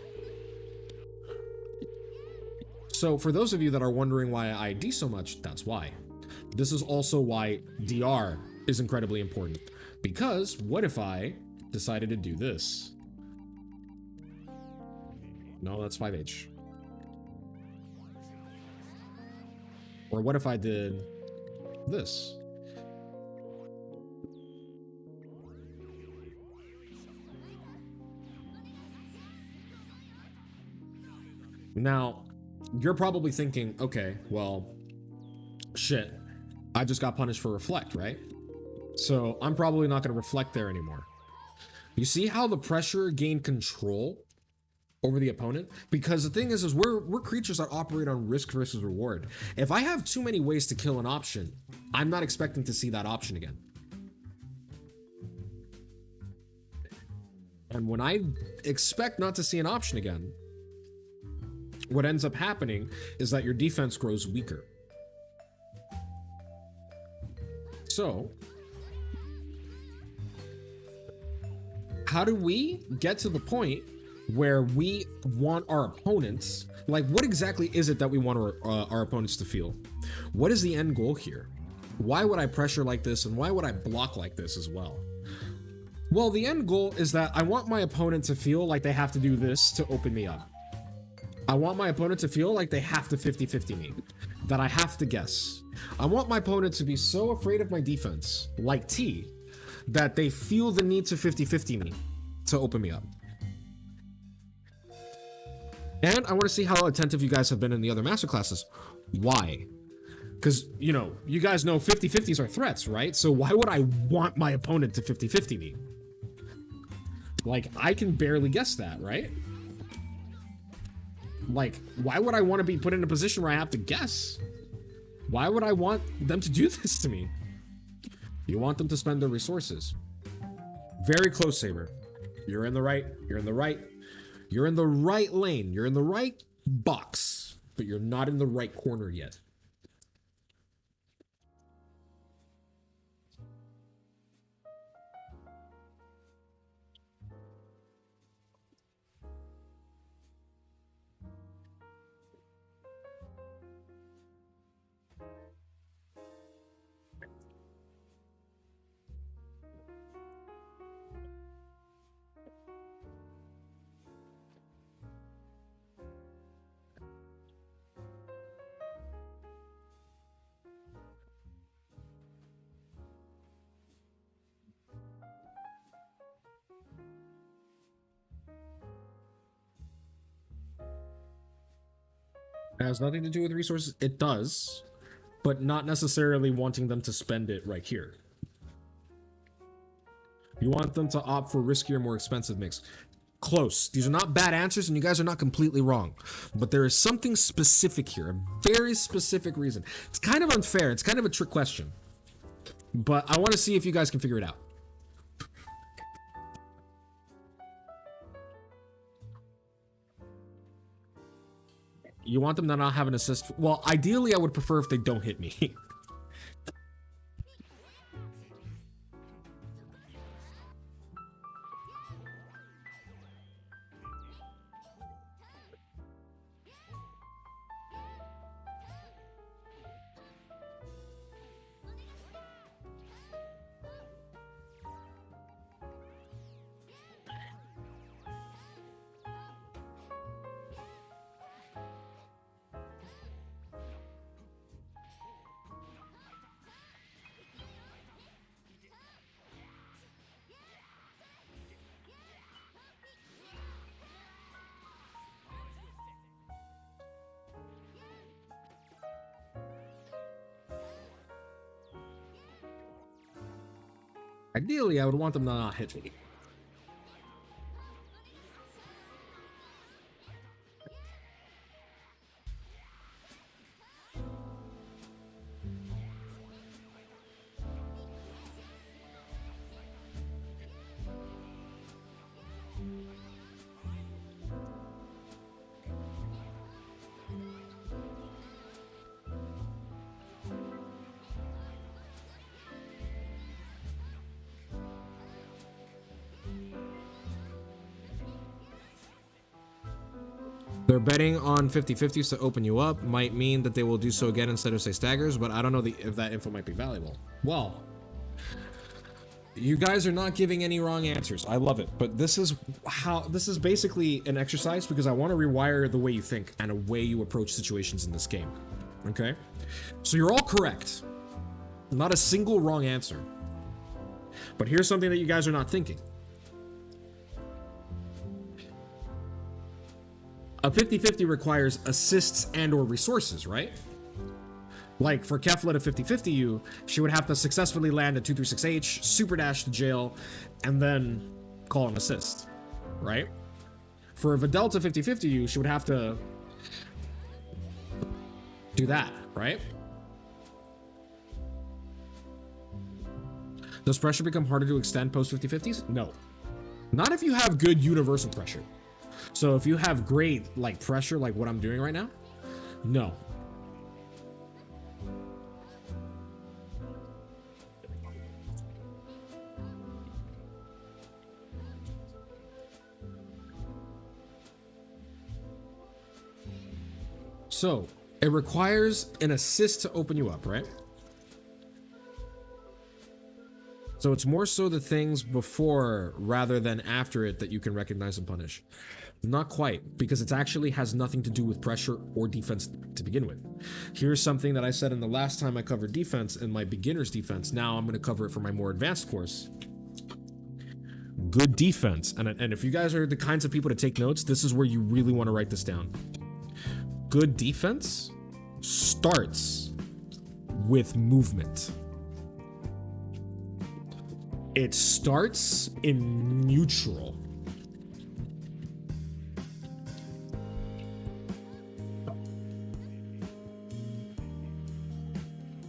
So for those of you that are wondering why I ID so much, that's why. This is also why DR is incredibly important, because what if I decided to do this? No, that's 5H. Or what if I did this? Now, you're probably thinking, okay, well, shit, I just got punished for reflect, right? So I'm probably not going to reflect there anymore. You see how the pressure gained control over the opponent, because the thing is we're creatures that operate on risk versus reward. If I have too many ways to kill an option, I'm not expecting to see that option again. And when I expect not to see an option again, what ends up happening is that your defense grows weaker. So, how do we get to the point where we want our opponents, like what exactly is it that we want our opponents to feel? What is the end goal here? Why would I pressure like this, and why would I block like this as well? Well, the end goal is that I want my opponent to feel like they have to do this to open me up. I want my opponent to feel like they have to 50-50 me, that I have to guess. I want my opponent to be so afraid of my defense, like T, that they feel the need to 50-50 me to open me up. And I want to see how attentive you guys have been in the other masterclasses. Why? Because, you know, you guys know 50-50s are threats, right? So why would I want my opponent to 50-50 me? Like, I can barely guess that, right? Like, why would I want to be put in a position where I have to guess? Why would I want them to do this to me? You want them to spend their resources. Very close, Saber. You're in the right. You're in the right. You're in the right lane. You're in the right box, but you're not in the right corner yet. It has nothing to do with resources. It does, but not necessarily wanting them to spend it right here. You want them to opt for riskier, more expensive mix. Close. These are not bad answers, and you guys are not completely wrong. But there is something specific here, a very specific reason. It's kind of unfair. It's kind of a trick question. But I want to see if you guys can figure it out. You want them to not have an assist? Well, ideally, I would prefer if they don't hit me. Ideally, I would want them to not hit me. They're betting on 50-50s to open you up. Might mean that they will do so again instead of say staggers, but I don't know if that info might be valuable. Well, you guys are not giving any wrong answers. I love it, but this is basically an exercise because I want to rewire the way you think and a way you approach situations in this game. Okay? So you're all correct. Not a single wrong answer. But here's something that you guys are not thinking. A 50-50 requires assists and or resources, right? Like for Kefla to 50-50 you, she would have to successfully land a 236H, super dash to jail, and then call an assist, right? For Videl to 50-50 you, she would have to do that, right? Does pressure become harder to extend post 50-50s? No. Not if you have good universal pressure. So if you have great like pressure like what I'm doing right now, no. So it requires an assist to open you up, right? So it's more so the things before rather than after it that you can recognize and punish. Not quite, because it actually has nothing to do with pressure or defense to begin with. Here's something that I said in the last time I covered defense in my beginner's defense. Now I'm going to cover it for my more advanced course. Good defense. And if you guys are the kinds of people to take notes, this is where you really want to write this down. Good defense starts with movement. It starts in neutral.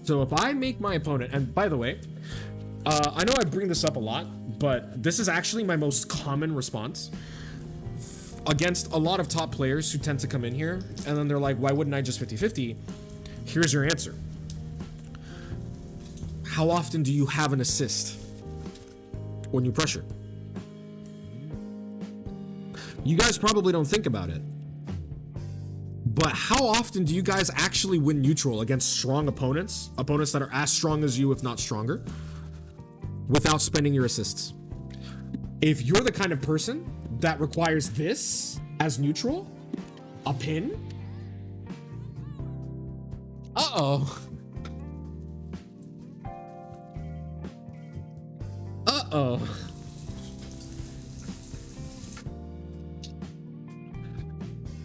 So if I make my opponent, and by the way, I know I bring this up a lot, but this is actually my most common response against a lot of top players who tend to come in here, and then they're like, why wouldn't I just 50-50? Here's your answer. How often do you have an assist when you pressure? You guys probably don't think about it, but how often do you guys actually win neutral against strong opponents that are as strong as you, if not stronger, without spending your assists? If you're the kind of person that requires this as neutral, a pin, uh-oh.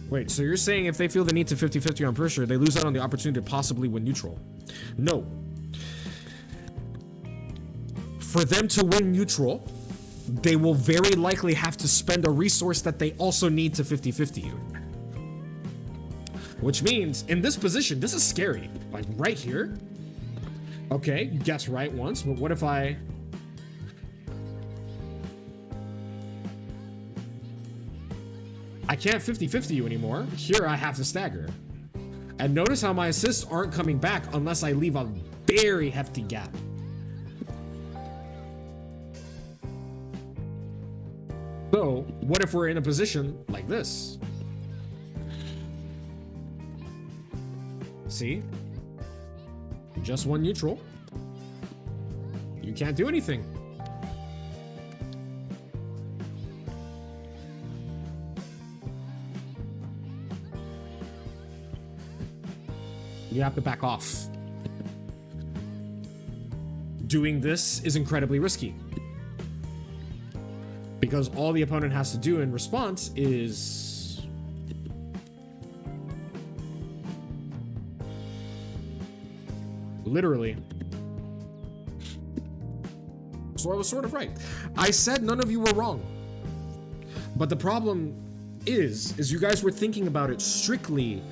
Wait, so you're saying if they feel the need to 50-50 on pressure, they lose out on the opportunity to possibly win neutral? No. For them to win neutral, they will very likely have to spend a resource that they also need to 50-50 you. Which means, in this position, this is scary. Like, right here. Okay, you guessed right once, but what if I... I can't 50-50 you anymore. Here I have to stagger. And notice how my assists aren't coming back unless I leave a very hefty gap. So, what if we're in a position like this? See? Just one neutral. You can't do anything. You have to back off. Doing this is incredibly risky, because all the opponent has to do in response is literally. So I was sort of right. I said none of you were wrong. But the problem is you guys were thinking about it strictly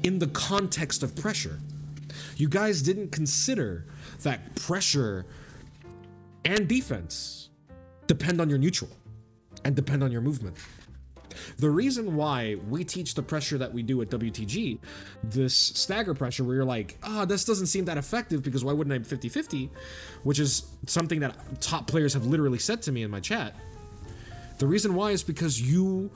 in the context of pressure. You guys didn't consider that pressure and defense depend on your neutral and depend on your movement. The reason why we teach the pressure that we do at WTG, this stagger pressure where you're like, this doesn't seem that effective because why wouldn't I 50-50, which is something that top players have literally said to me in my chat. The reason why is because you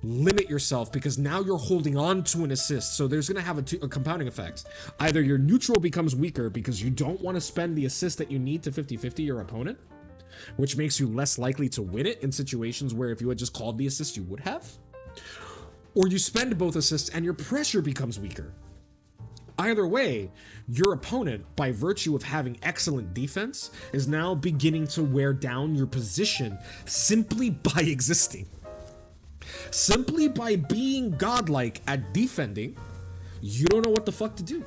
limit yourself, because now you're holding on to an assist. So there's going to have a compounding effect. Either your neutral becomes weaker because you don't want to spend the assist that you need to 50-50 your opponent, which makes you less likely to win it in situations where if you had just called the assist, you would have. Or you spend both assists and your pressure becomes weaker. Either way, your opponent, by virtue of having excellent defense, is now beginning to wear down your position simply by existing. Simply by being godlike at defending, you don't know what the fuck to do.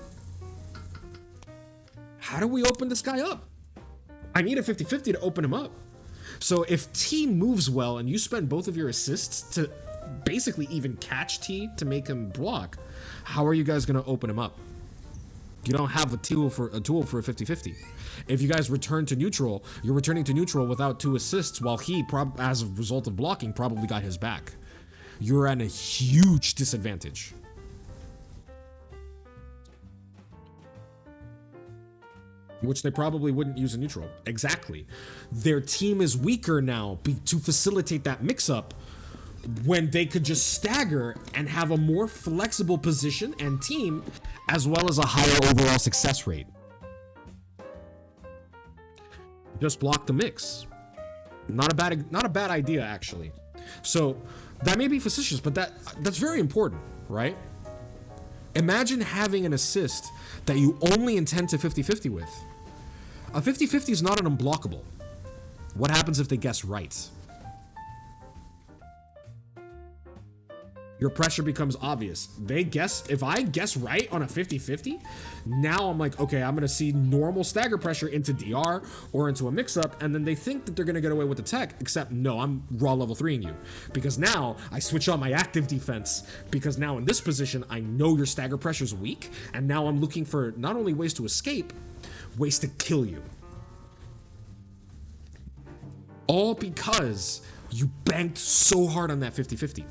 How do we open this guy up? I need a 50-50 to open him up. So if team moves well and you spend both of your assists to basically even catch T to make him block, how are you guys going to open him up? You don't have a tool for a 50-50. If you guys return to neutral, you're returning to neutral without 2 assists, while he, as a result of blocking, probably got his back. You're at a huge disadvantage. Which they probably wouldn't use in neutral. Exactly. Their team is weaker now to facilitate that mix-up, when they could just stagger and have a more flexible position and team, as well as a higher overall success rate. Just block the mix. Not a bad idea, actually. So that may be facetious, but that's very important, right? Imagine having an assist that you only intend to 50-50 with. A 50-50 is not an unblockable. What happens if they guess right? Your pressure becomes obvious. If I guess right on a 50-50, now I'm like, okay, I'm gonna see normal stagger pressure into DR or into a mix-up, and then they think that they're gonna get away with the tech, except no, I'm raw level 3ing you. Because now I switch on my active defense, because now in this position, I know your stagger pressure is weak, and now I'm looking for not only ways to escape, ways to kill you. All because you banked so hard on that 50-50.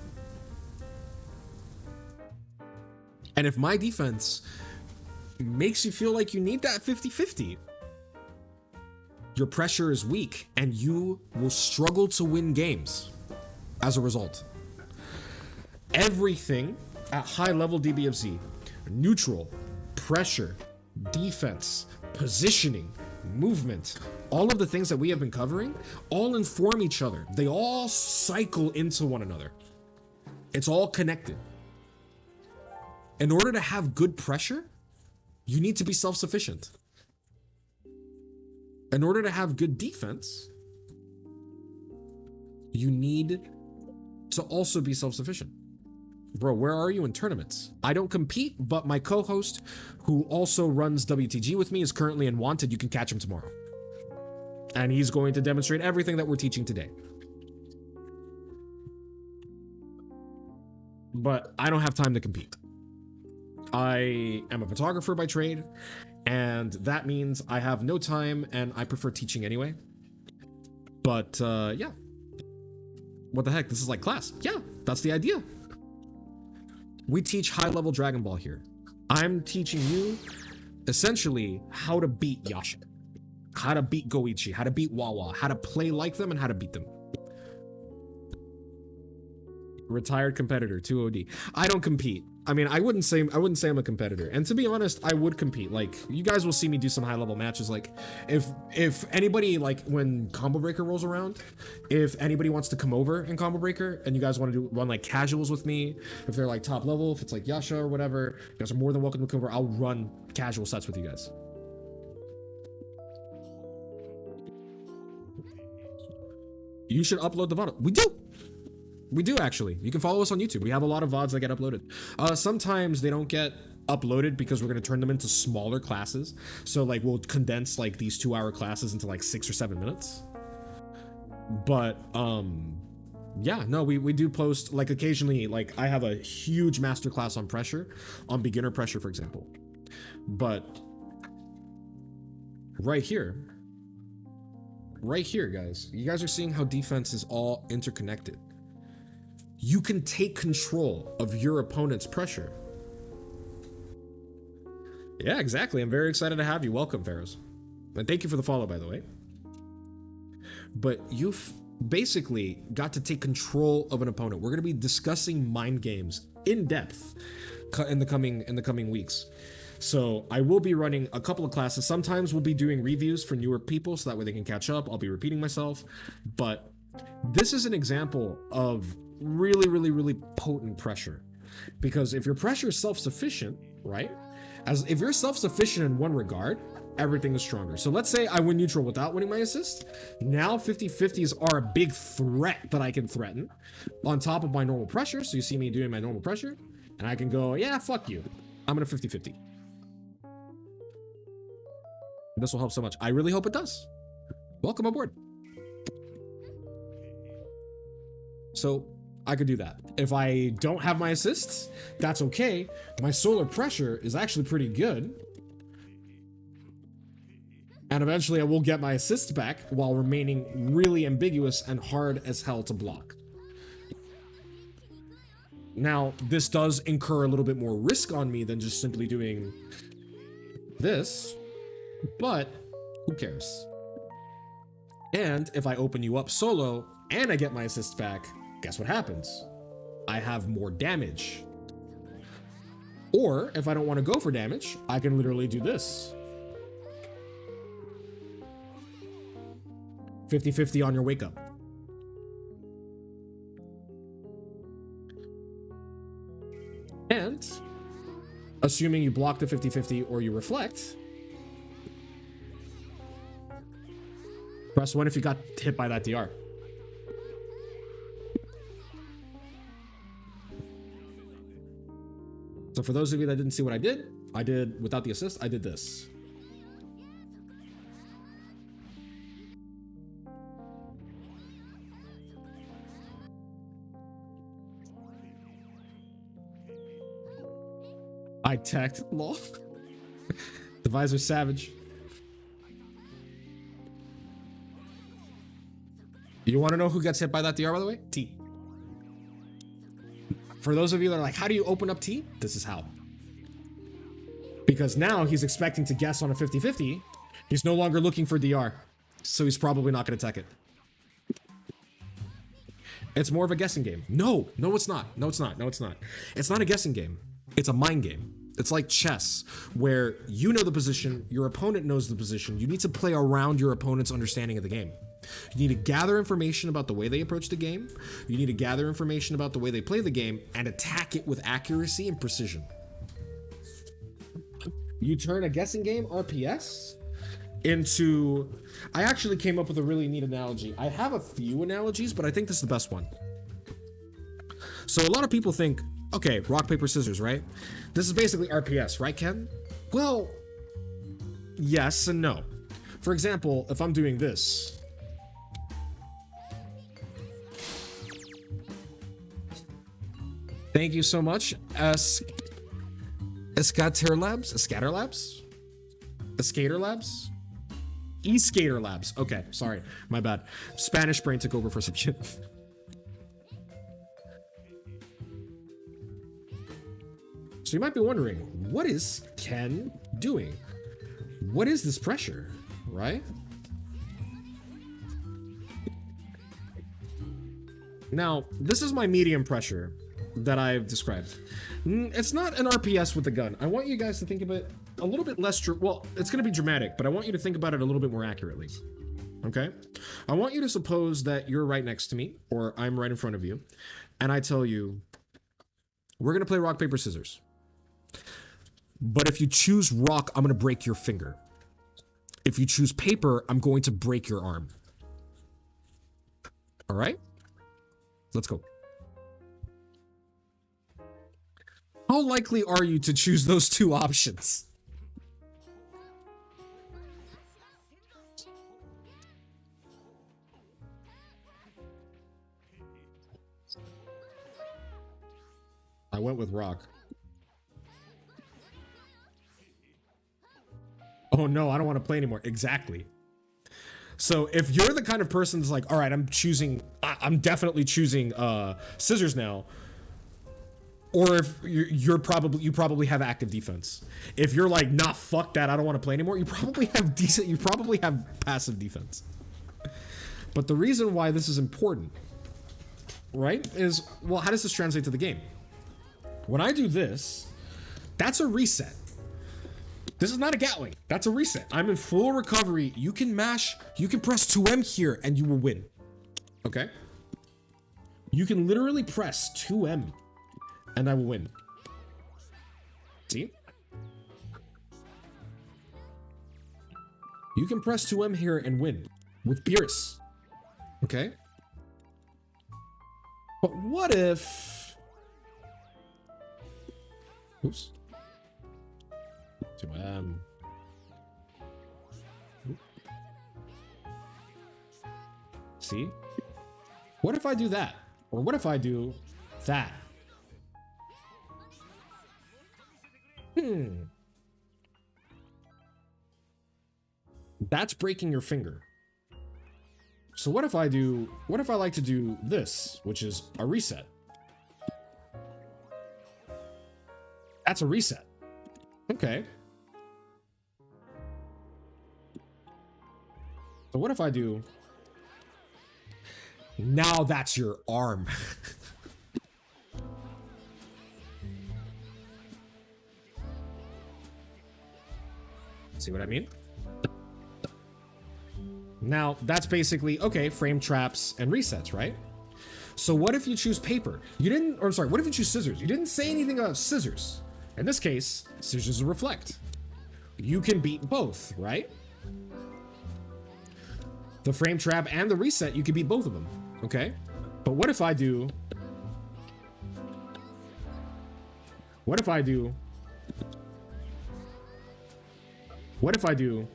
And if my defense makes you feel like you need that 50-50, your pressure is weak and you will struggle to win games as a result. Everything at high level DBFZ, neutral, pressure, defense, positioning, movement, all of the things that we have been covering all inform each other. They all cycle into one another. It's all connected. In order to have good pressure, you need to be self-sufficient. In order to have good defense, you need to also be self-sufficient. Bro, where are you in tournaments? I don't compete, but my co-host, who also runs WTG with me, is currently in Wanted. You can catch him tomorrow. And he's going to demonstrate everything that we're teaching today. But I don't have time to compete. I am a photographer by trade, and that means I have no time, and I prefer teaching anyway. But yeah. What the heck? This is like class. Yeah, that's the idea. We teach high-level Dragon Ball here. I'm teaching you, essentially, how to beat Yasha, how to beat Goichi, how to beat Wawa, how to play like them, and how to beat them. Retired competitor, 2OD. I don't compete. I mean, I wouldn't say I'm a competitor. And to be honest, I would compete. Like, you guys will see me do some high-level matches. Like, if anybody, like, when Combo Breaker rolls around, if anybody wants to come over in Combo Breaker and you guys want to run like casuals with me, if they're like top level, if it's like Yasha or whatever, you guys are more than welcome to come over. I'll run casual sets with you guys. You should upload the VOD. We do. We do, actually. You can follow us on YouTube. We have a lot of VODs that get uploaded. Sometimes they don't get uploaded because we're going to turn them into smaller classes. So, like, we'll condense, like, these 2-hour classes into, like, 6 or 7 minutes. But, yeah, no, we do post, like, occasionally, like, I have a huge masterclass on pressure, on beginner pressure, for example. But, right here, guys, you guys are seeing how defense is all interconnected. You can take control of your opponent's pressure. Yeah, exactly. I'm very excited to have you. Welcome, Pharaohs. And thank you for the follow, by the way. But you've basically got to take control of an opponent. We're going to be discussing mind games in depth in the coming weeks. So I will be running a couple of classes. Sometimes we'll be doing reviews for newer people so that way they can catch up. I'll be repeating myself. But this is an example of really potent pressure, because if your pressure is self-sufficient, right, if you're self-sufficient in one regard, everything is stronger. So let's say I win neutral without winning my assist. Now 50-50s are a big threat that I can threaten on top of my normal pressure. So you see me doing my normal pressure and I can go, yeah, fuck you, I'm gonna 50-50. This will help so much. I really hope it does. Welcome aboard. So I could do that. If I don't have my assists, that's okay. My solar pressure is actually pretty good. And eventually I will get my assists back while remaining really ambiguous and hard as hell to block. Now, this does incur a little bit more risk on me than just simply doing this, but who cares? And if I open you up solo and I get my assists back, guess what happens? I have more damage. Or if I don't want to go for damage, I can literally do this. 50-50 on your wake up. And assuming you block the 50-50 or you reflect, press 1 if you got hit by that DR. So for those of you that didn't see what I did without the assist, I did this. I tacked, lol. The visor savage. You want to know who gets hit by that DR, by the way? T. For those of you that are like, how do you open up T? This is how. Because now he's expecting to guess on a 50-50. He's no longer looking for DR. So he's probably not going to tech it. It's more of a guessing game. No, it's not. No, it's not. No, it's not. It's not a guessing game. It's a mind game. It's like chess, where you know the position, your opponent knows the position. You need to play around your opponent's understanding of the game. You need to gather information about the way they approach the game. You need to gather information about the way they play the game and attack it with accuracy and precision. You turn a guessing game, RPS, into... I actually came up with a really neat analogy. I have a few analogies, but I think this is the best one. So a lot of people think, okay, rock, paper, scissors, right? This is basically RPS, right, Ken? Well, yes and no. For example, if I'm doing this... Thank you so much, Escater Labs? Escater Labs? Escater Labs? E-Skater Labs. Okay, sorry, my bad. Spanish brain took over for a second. So you might be wondering, what is Ken doing? What is this pressure, right? Now, this is my medium pressure that I've described. It's not an RPS with the gun. I want you guys to think of it a little bit less, well, it's going to be dramatic, but I want you to think about it a little bit more accurately. Okay? I want you to suppose that you're right next to me, or I'm right in front of you, and I tell you, we're going to play rock, paper, scissors. But if you choose rock, I'm going to break your finger. If you choose paper, I'm going to break your arm. All right? Let's go. How likely are you to choose those two options? I went with rock. Oh no, I don't want to play anymore. Exactly. So if you're the kind of person that's like, all right, I'm definitely choosing scissors now. Or if you probably have active defense. If you're like, nah, fuck that, I don't want to play anymore, you probably have passive defense. But the reason why this is important, right, is, well, how does this translate to the game? When I do this, that's a reset. This is not a Gatling. That's a reset. I'm in full recovery. You can press 2M here and you will win. Okay? You can literally press 2M and I will win. See? You can press 2M here and win with Beerus. Okay? But what if... Oops. 2M. See? What if I do that? Or what if I do that? That's breaking your finger. So what if I like to do this, which is a reset? That's a reset. Okay. So what if I do... Now that's your arm. See what I mean? Now that's basically, okay, frame traps and resets, right? So what if you choose paper? You didn't, or sorry, what if you choose scissors? You didn't say anything about scissors. In this case, scissors will reflect. You can beat both, right? The frame trap and the reset, you can beat both of them, okay? But what if I do... What if I do... What if I do...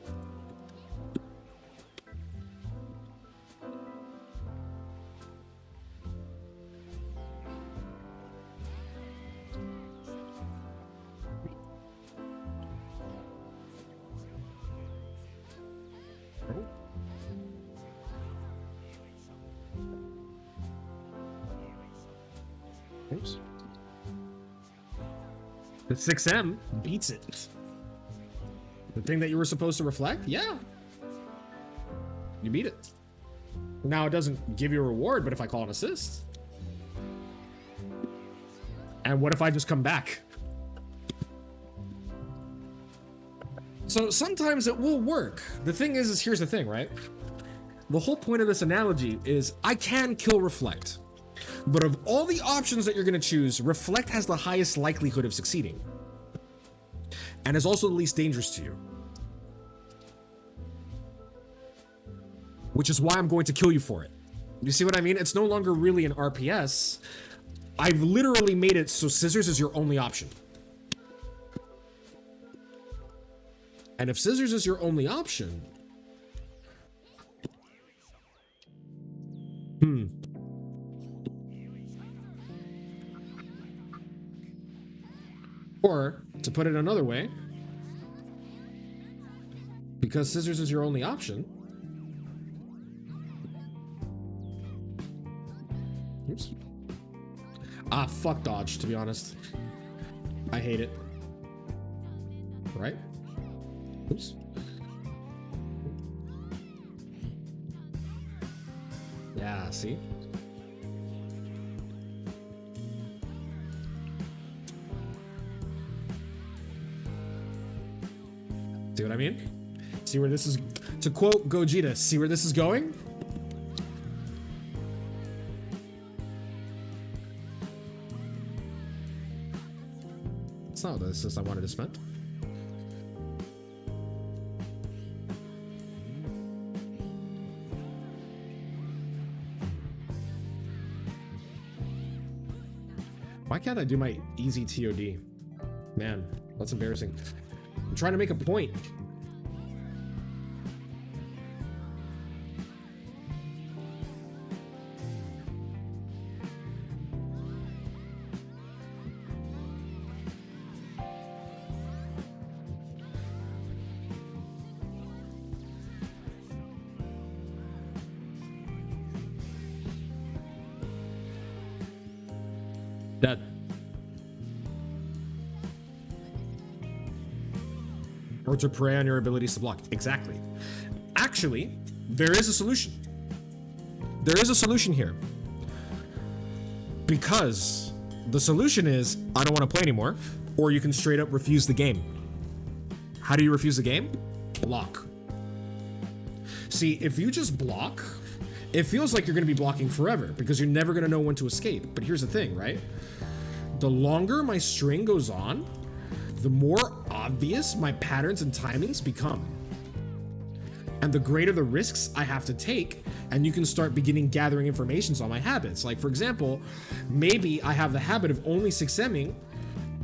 Oops. The 6M beats it. The thing that you were supposed to reflect? Yeah. You beat it. Now it doesn't give you a reward, but if I call an assist. And what if I just come back? So sometimes it will work. The thing is here's the thing, right? The whole point of this analogy is I can kill reflect. But of all the options that you're going to choose, reflect has the highest likelihood of succeeding. And is also the least dangerous to you. Which is why I'm going to kill you for it. You see what I mean? It's no longer really an RPS. I've literally made it so scissors is your only option. And if scissors is your only option... Or, to put it another way, because scissors is your only option. Oops. Ah, fuck dodge, to be honest. I hate it. Right? Oops. Yeah, see? See what I mean? See where this is, to quote Gogeta, see where this is going? It's not the assist I wanted to spend. Why can't I do my easy TOD? Man, that's embarrassing. I'm trying to make a point. That or to prey on your abilities to block. Exactly. Actually, there is a solution. There is a solution here. Because the solution is, I don't want to play anymore, or you can straight up refuse the game. How do you refuse the game? Block. See, if you just block, it feels like you're going to be blocking forever because you're never going to know when to escape. But here's the thing, right? The longer my string goes on, the more obvious my patterns and timings become. And the greater the risks I have to take, and you can start gathering informations on my habits. Like, for example, maybe I have the habit of only 6M'ing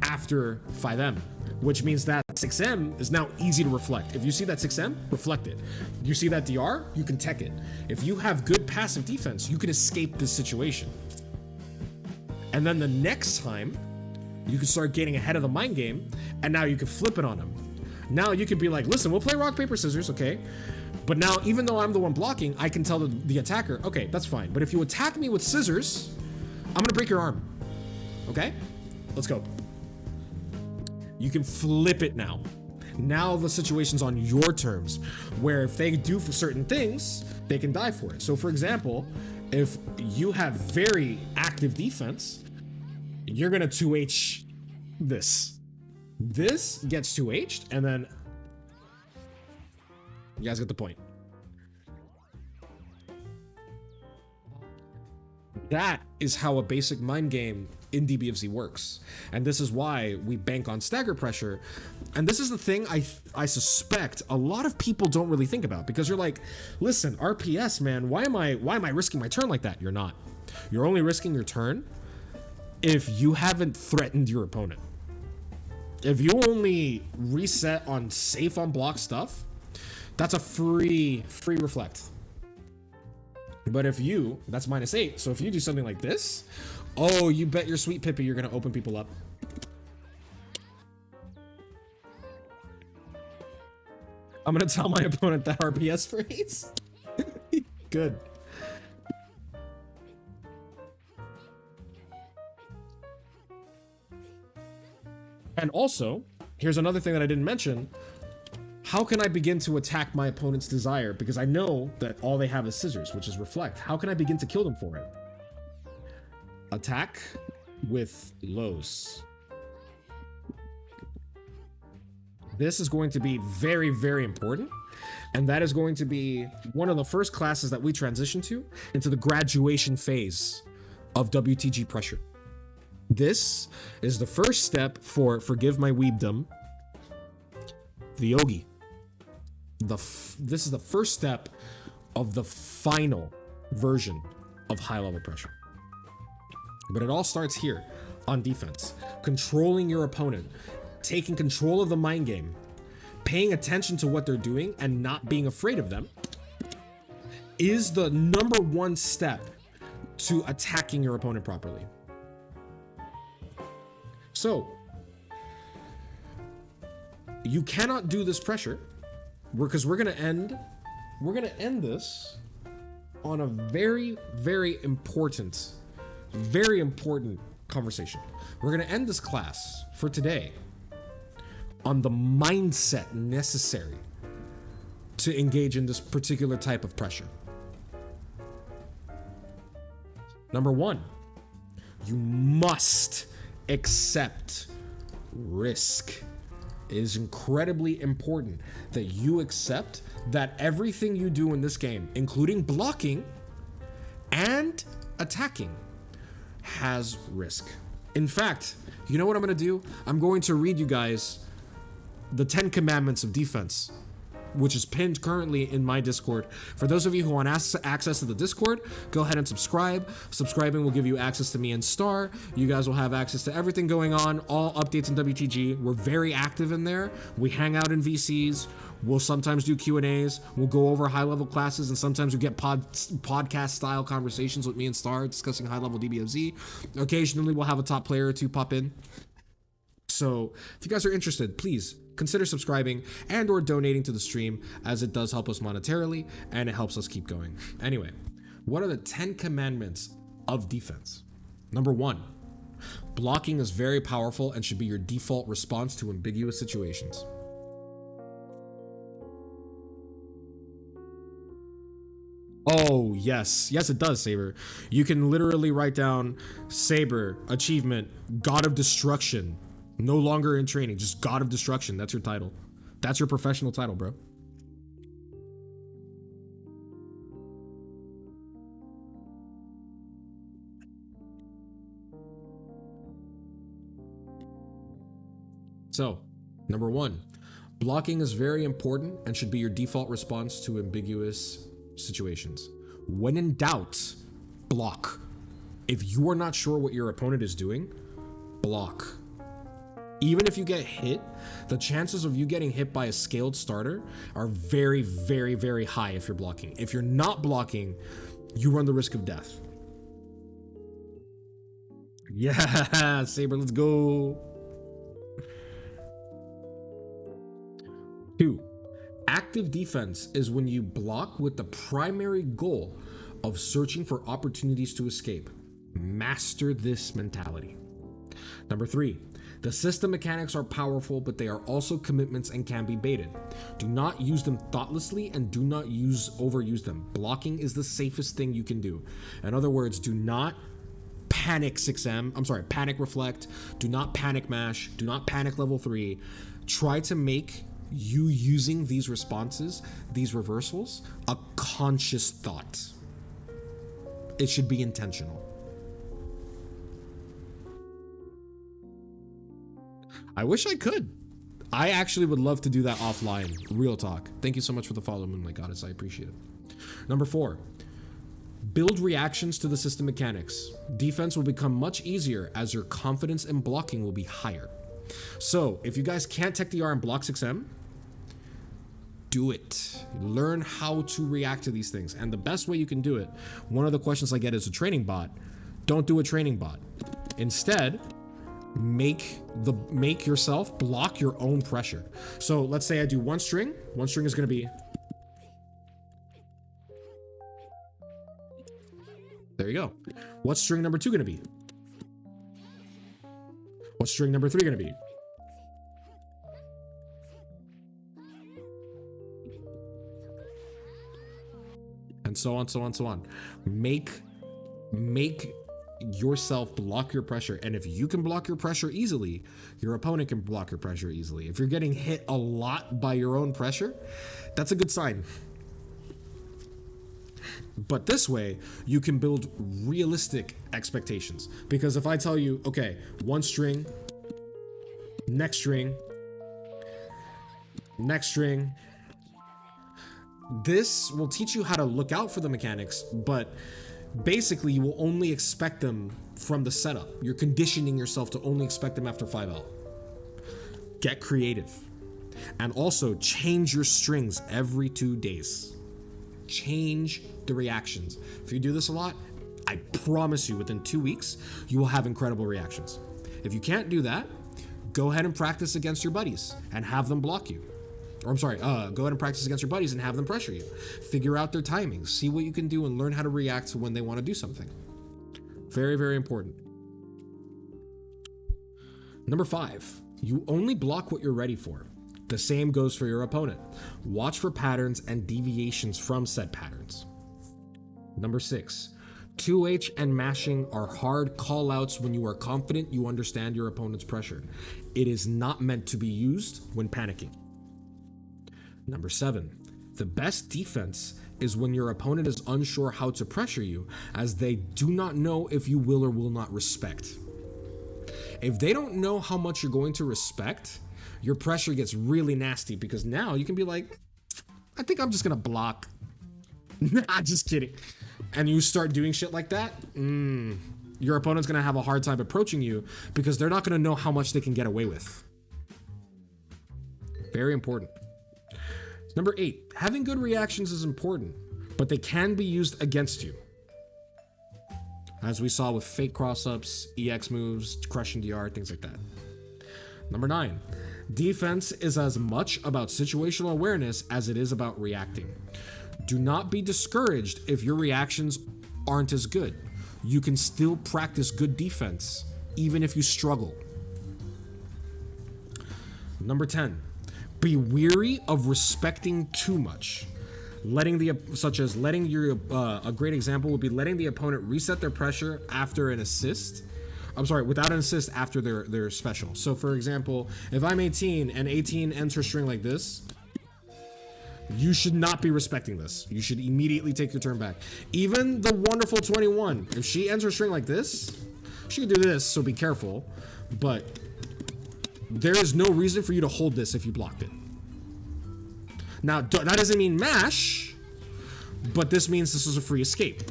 after 5M, which means that 6M is now easy to reflect. If you see that 6M, reflect it. You see that DR, you can tech it. If you have good passive defense, you can escape this situation. And then the next time, you can start getting ahead of the mind game, and now you can flip it on them. Now you could be like, listen, we'll play rock, paper, scissors, okay? But now, even though I'm the one blocking, I can tell the attacker, okay, that's fine. But if you attack me with scissors, I'm gonna break your arm, okay? Let's go. You can flip it now. Now the situation's on your terms, where if they do for certain things, they can die for it. So for example, if you have very active defense, you're gonna 2H this. This gets 2H'd, and then you guys get the point. That is how a basic mind game in DBFZ works. And this is why we bank on stagger pressure. And this is the thing I suspect a lot of people don't really think about, because you're like, listen, RPS, man, why am I risking my turn like that? You're not. You're only risking your turn if you haven't threatened your opponent. If you only reset on safe on block stuff, that's a free reflect. But if you, that's -8. So if you do something like this, oh, you bet your sweet Pippi you're gonna open people up. I'm gonna tell my opponent that RPS phrase. Good. And also, here's another thing that I didn't mention. How can I begin to attack my opponent's desire? Because I know that all they have is scissors, which is reflect. How can I begin to kill them for it? Attack with lows. This is going to be very, very important. And that is going to be one of the first classes that we transition to into the graduation phase of WTG pressure. This is the first step for, forgive my weebdom, the yogi. This is the first step of the final version of high level pressure. But it all starts here on defense. Controlling your opponent, taking control of the mind game, paying attention to what they're doing and not being afraid of them is the number one step to attacking your opponent properly. So, you cannot do this pressure because we're gonna end this on a very, very important conversation. We're gonna end this class for today on the mindset necessary to engage in this particular type of pressure. Number one, you must accept risk. It is incredibly important that you accept that everything you do in this game, including blocking and attacking, has risk. In fact, you know what I'm going to do? I'm going to read you guys the 10 commandments of defense, which is pinned currently in my Discord. For those of you who want access to the Discord, go ahead and subscribe. Subscribing will give you access to me and Star. You guys will have access to everything going on, all updates in WTG. We're very active in there. We hang out in VCs. We'll sometimes do Q&As. We'll go over high-level classes, and sometimes we get podcast-style conversations with me and Star discussing high-level DBFZ. Occasionally, we'll have a top player or two pop in. So if you guys are interested, please consider subscribing and or donating to the stream, as it does help us monetarily and it helps us keep going. Anyway, what are the 10 commandments of defense? Number 1, blocking is very powerful and should be your default response to ambiguous situations. Oh, yes. Yes, it does, Saber. You can literally write down Saber, achievement, God of Destruction. No longer in training, just God of Destruction. That's your title. That's your professional title, bro. So, number 1, blocking is very important and should be your default response to ambiguous situations. When in doubt, block. If you are not sure what your opponent is doing, block. Even if you get hit, the chances of you getting hit by a scaled starter are very, very, very high if you're blocking. If you're not blocking, you run the risk of death. Yeah, Saber, let's go. 2. Active defense is when you block with the primary goal of searching for opportunities to escape. Master this mentality. Number 3. The system mechanics are powerful, but they are also commitments and can be baited. Do not use them thoughtlessly and do not overuse them. Blocking is the safest thing you can do. In other words, do not panic 6M. I'm sorry, panic reflect. Do not panic mash. Do not panic level 3. Try to make you using these responses, these reversals, a conscious thought. It should be intentional. I wish I could. I actually would love to do that offline. Real talk. Thank you so much for the follow, Moonlight Goddess. I appreciate it. Number 4. Build reactions to the system mechanics. Defense will become much easier as your confidence in blocking will be higher. So, if you guys can't tech DR and block 6M, do it. Learn how to react to these things. And the best way you can do it, one of the questions I get is a training bot. Don't do a training bot. Instead, make yourself block your own pressure. So let's say I do one string is going to be, there you go. What's string number 2 going to be? What's string number 3 going to be? And so on, so on, so on. Make yourself block your pressure. And if you can block your pressure easily, your opponent can block your pressure easily. If you're getting hit a lot by your own pressure, that's a good sign. But this way, you can build realistic expectations. Because if I tell you, okay, one string, next string, next string, this will teach you how to look out for the mechanics, but basically you will only expect them from the setup. You're conditioning yourself to only expect them after 5L. Get creative. And also change your strings every 2 days. Change the reactions. If you do this a lot, I promise you within 2 weeks, you will have incredible reactions. If you can't do that, go ahead and practice against your buddies and have them block you. Or I'm sorry, go ahead and practice against your buddies and have them pressure you. Figure out their timings, see what you can do, and learn how to react to when they want to do something. Very, very important. Number 5, you only block what you're ready for. The same goes for your opponent. Watch for patterns and deviations from said patterns. Number 6, 2H and mashing are hard call-outs when you are confident you understand your opponent's pressure. It is not meant to be used when panicking. Number 7, the best defense is when your opponent is unsure how to pressure you, as they do not know if you will or will not respect. If they don't know how much you're going to respect, your pressure gets really nasty, because now you can be like, I think I'm just gonna block. Nah, just kidding. And you start doing shit like that, your opponent's gonna have a hard time approaching you because they're not gonna know how much they can get away with. Very important. Number 8, having good reactions is important, but they can be used against you. As we saw with fake cross-ups, EX moves, crushing DR, things like that. Number 9, defense is as much about situational awareness as it is about reacting. Do not be discouraged if your reactions aren't as good. You can still practice good defense, even if you struggle. Number 10, be weary of respecting too much. A great example would be letting the opponent reset their pressure after an assist. I'm sorry, without an assist after their special. So for example, if I'm 18 and 18 ends her string like this, you should not be respecting this. You should immediately take your turn back. Even the wonderful 21, if she ends her string like this, she can do this, so be careful. But there is no reason for you to hold this if you blocked it. Now, that doesn't mean mash, but this means this is a free escape.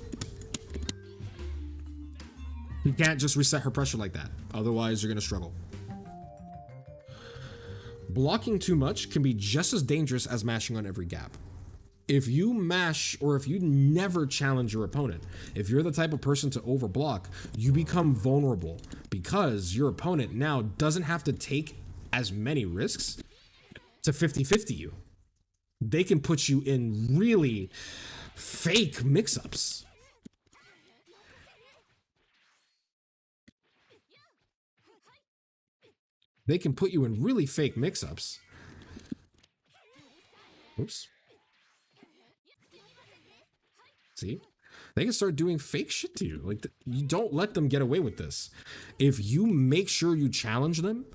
You can't just reset her pressure like that. Otherwise, you're going to struggle. Blocking too much can be just as dangerous as mashing on every gap. If you mash or if you never challenge your opponent, if you're the type of person to overblock, you become vulnerable because your opponent now doesn't have to take as many risks to 50-50 you. They can put you in really fake mix-ups. They can put you in really fake mix-ups. Oops. See? They can start doing fake shit to you. Like, you don't let them get away with this. If you make sure you challenge them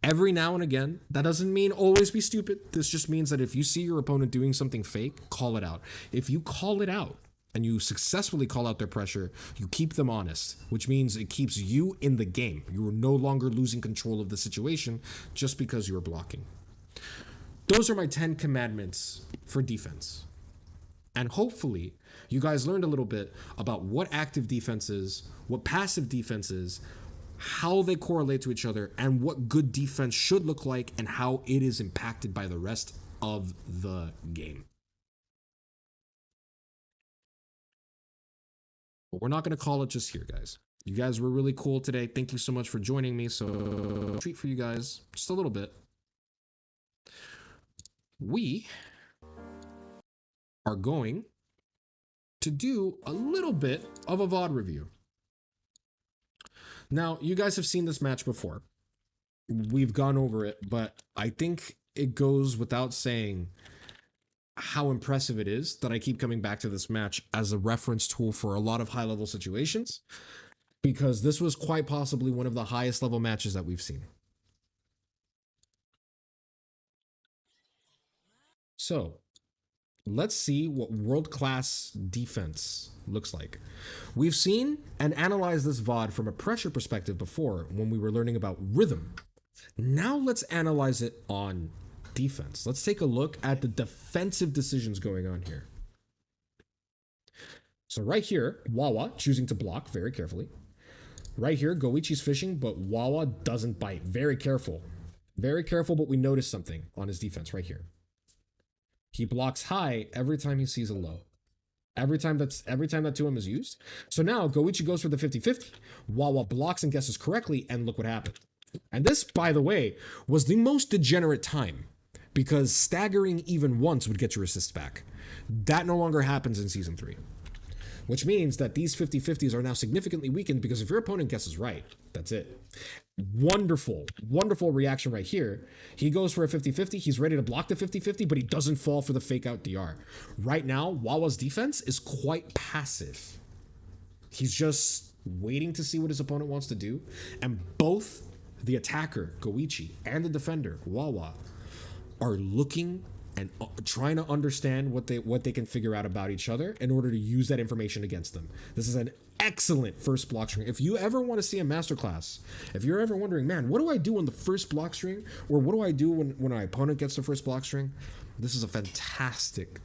every now and again, that doesn't mean always be stupid. This just means that if you see your opponent doing something fake, call it out. If you call it out and you successfully call out their pressure, you keep them honest, which means it keeps you in the game. You are no longer losing control of the situation just because you're blocking. Those are my 10 commandments for defense. And hopefully you guys learned a little bit about what active defense is, what passive defense is, how they correlate to each other, and what good defense should look like and how it is impacted by the rest of the game. But we're not going to call it just here, guys. You guys were really cool today. Thank you so much for joining me. So, treat for you guys just a little bit. We are going to do a little bit of a VOD review. Now, you guys have seen this match before. We've gone over it, but I think it goes without saying how impressive it is that I keep coming back to this match as a reference tool for a lot of high-level situations, because this was quite possibly one of the highest level matches that we've seen. So, let's see what world-class defense looks like. We've seen and analyzed this VOD from a pressure perspective before when we were learning about rhythm. Now let's analyze it on defense. Let's take a look at the defensive decisions going on here. So right here, Wawa choosing to block very carefully. Right here, Goichi's fishing, but Wawa doesn't bite. Very careful. Very careful, but we notice something on his defense right here. He blocks high every time he sees a low. Every time that 2M is used. So now Goichi goes for the 50-50. Wawa blocks and guesses correctly, and look what happened. And this, by the way, was the most degenerate time, because staggering even once would get your assists back. That no longer happens in Season 3. Which means that these 50-50s are now significantly weakened, because if your opponent guesses right, that's it. Wonderful, wonderful reaction right here. He goes for a 50-50. He's ready to block the 50-50, but he doesn't fall for the fake out DR. Right now, Wawa's defense is quite passive. He's just waiting to see what his opponent wants to do. And both the attacker, Goichi, and the defender, Wawa, are looking and trying to understand what they can figure out about each other in order to use that information against them. This is an excellent first block string. If you ever want to see a masterclass, if you're ever wondering, man, what do I do on the first block string? Or what do I do when my opponent gets the first block string? This is a fantastic,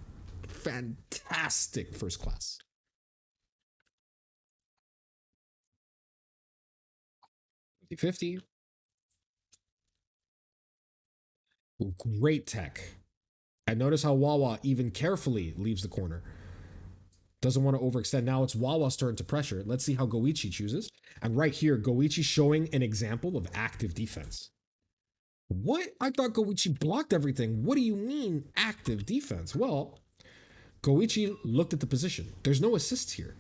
fantastic first class. $50. Great tech. And notice how Wawa even carefully leaves the corner. Doesn't want to overextend. Now it's Wawa's turn to pressure. Let's see how Goichi chooses. And right here, Goichi showing an example of active defense. What? I thought Goichi blocked everything. What do you mean active defense? Well, Goichi looked at the position. There's no assists here.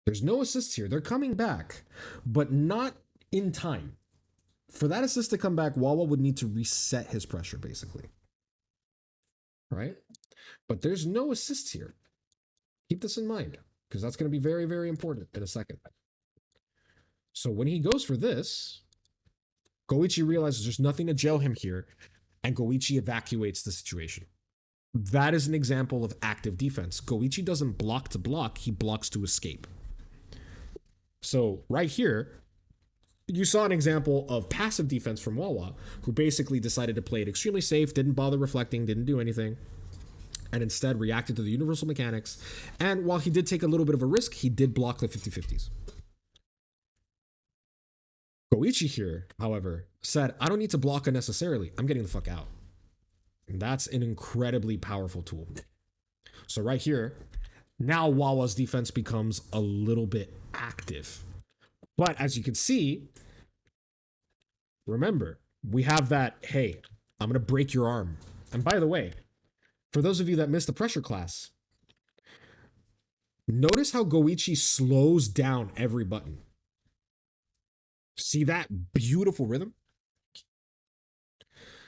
There's no assists here. They're coming back, but not in time. For that assist to come back, Wawa would need to reset his pressure, basically. Right? But there's no assists here. Keep this in mind, because that's going to be very, very important in a second. So when he goes for this, Goichi realizes there's nothing to jail him here, and Goichi evacuates the situation. That is an example of active defense. Goichi doesn't block to block, he blocks to escape. So right here, you saw an example of passive defense from Wawa, who basically decided to play it extremely safe, didn't bother reflecting, didn't do anything, and instead reacted to the universal mechanics. And while he did take a little bit of a risk, he did block the 50-50s. Goichi here, however, said, I don't need to block unnecessarily. I'm getting the fuck out. And that's an incredibly powerful tool. So right here, now Wawa's defense becomes a little bit active. But as you can see, remember, we have that, hey, I'm going to break your arm. And by the way, for those of you that missed the pressure class, notice how Goichi slows down every button. See that beautiful rhythm?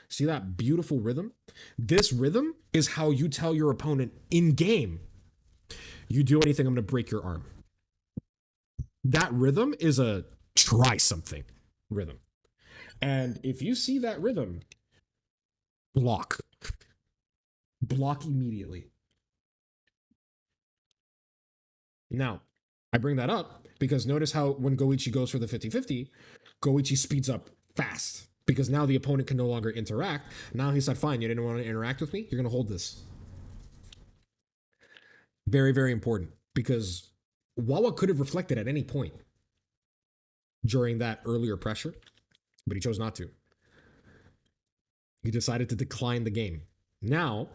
See that beautiful rhythm? This rhythm is how you tell your opponent in game, you do anything, I'm going to break your arm. That rhythm is a try something rhythm. And if you see that rhythm, block. Block immediately. Now, I bring that up because notice how when Goichi goes for the 50-50, Goichi speeds up fast because now the opponent can no longer interact. Now he said, fine, you didn't want to interact with me? You're going to hold this. Very, very important because Wawa could have reflected at any point during that earlier pressure, but he chose not to. He decided to decline the game. Now,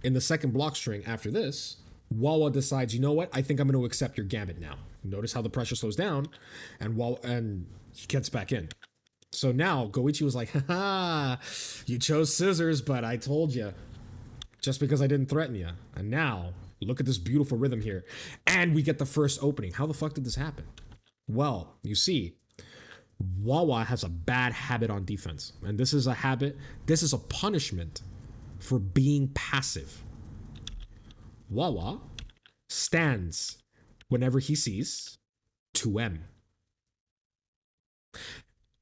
in the second block string after this, Wawa decides, you know what? I think I'm going to accept your gambit now. Notice how the pressure slows down, and he gets back in. So now Goichi was like, haha, you chose scissors, but I told you. Just because I didn't threaten you. And now, look at this beautiful rhythm here. And we get the first opening. How the fuck did this happen? Well, you see, Wawa has a bad habit on defense. And this is a habit, this is a punishment for being passive. Wawa stands whenever he sees 2M.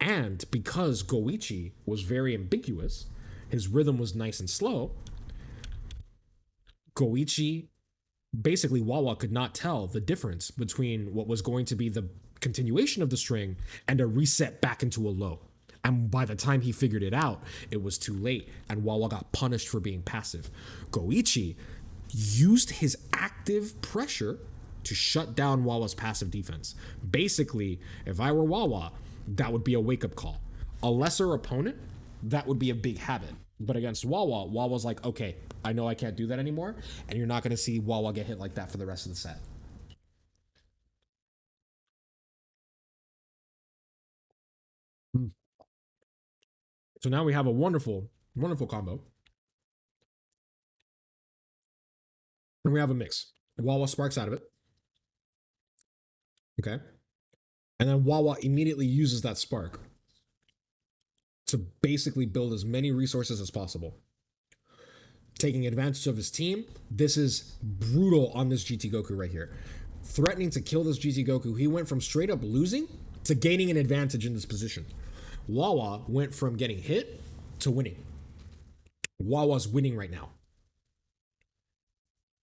And because Goichi was very ambiguous, his rhythm was nice and slow, Goichi, basically Wawa could not tell the difference between what was going to be the continuation of the string and a reset back into a low. And by the time he figured it out, it was too late, and Wawa got punished for being passive. Goichi used his active pressure to shut down Wawa's passive defense. Basically, if I were Wawa, that would be a wake-up call. A lesser opponent, that would be a big habit. But against Wawa, Wawa's like, okay, I know I can't do that anymore, and you're not going to see Wawa get hit like that for the rest of the set. So now we have a wonderful, wonderful combo. And we have a mix. Wawa sparks out of it. Okay. And then Wawa immediately uses that spark to basically build as many resources as possible. Taking advantage of his team. This is brutal on this GT Goku right here. Threatening to kill this GT Goku. He went from straight up losing to gaining an advantage in this position. Wawa went from getting hit to winning. Wawa's winning right now.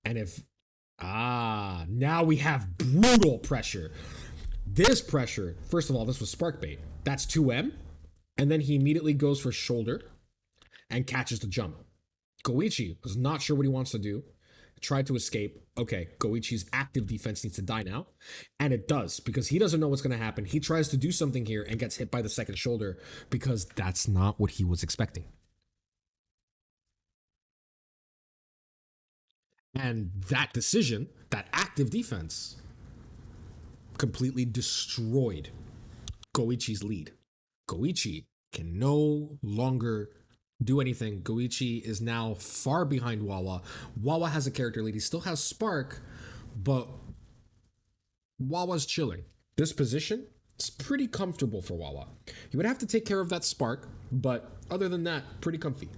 And if, now we have brutal pressure. This pressure, first of all, this was spark bait. That's 2M. And then he immediately goes for shoulder and catches the jump. Goichi was not sure what he wants to do. Tried to escape. Okay, Goichi's active defense needs to die now. And it does, because he doesn't know what's going to happen. He tries to do something here and gets hit by the second shoulder because that's not what he was expecting. And that decision, that active defense, completely destroyed Goichi's lead. Goichi can no longer do anything. Goichi is now far behind Wawa. Wawa has a character lead. He still has Spark, but Wawa's chilling. This position is pretty comfortable for Wawa. He would have to take care of that Spark, but other than that, pretty comfy.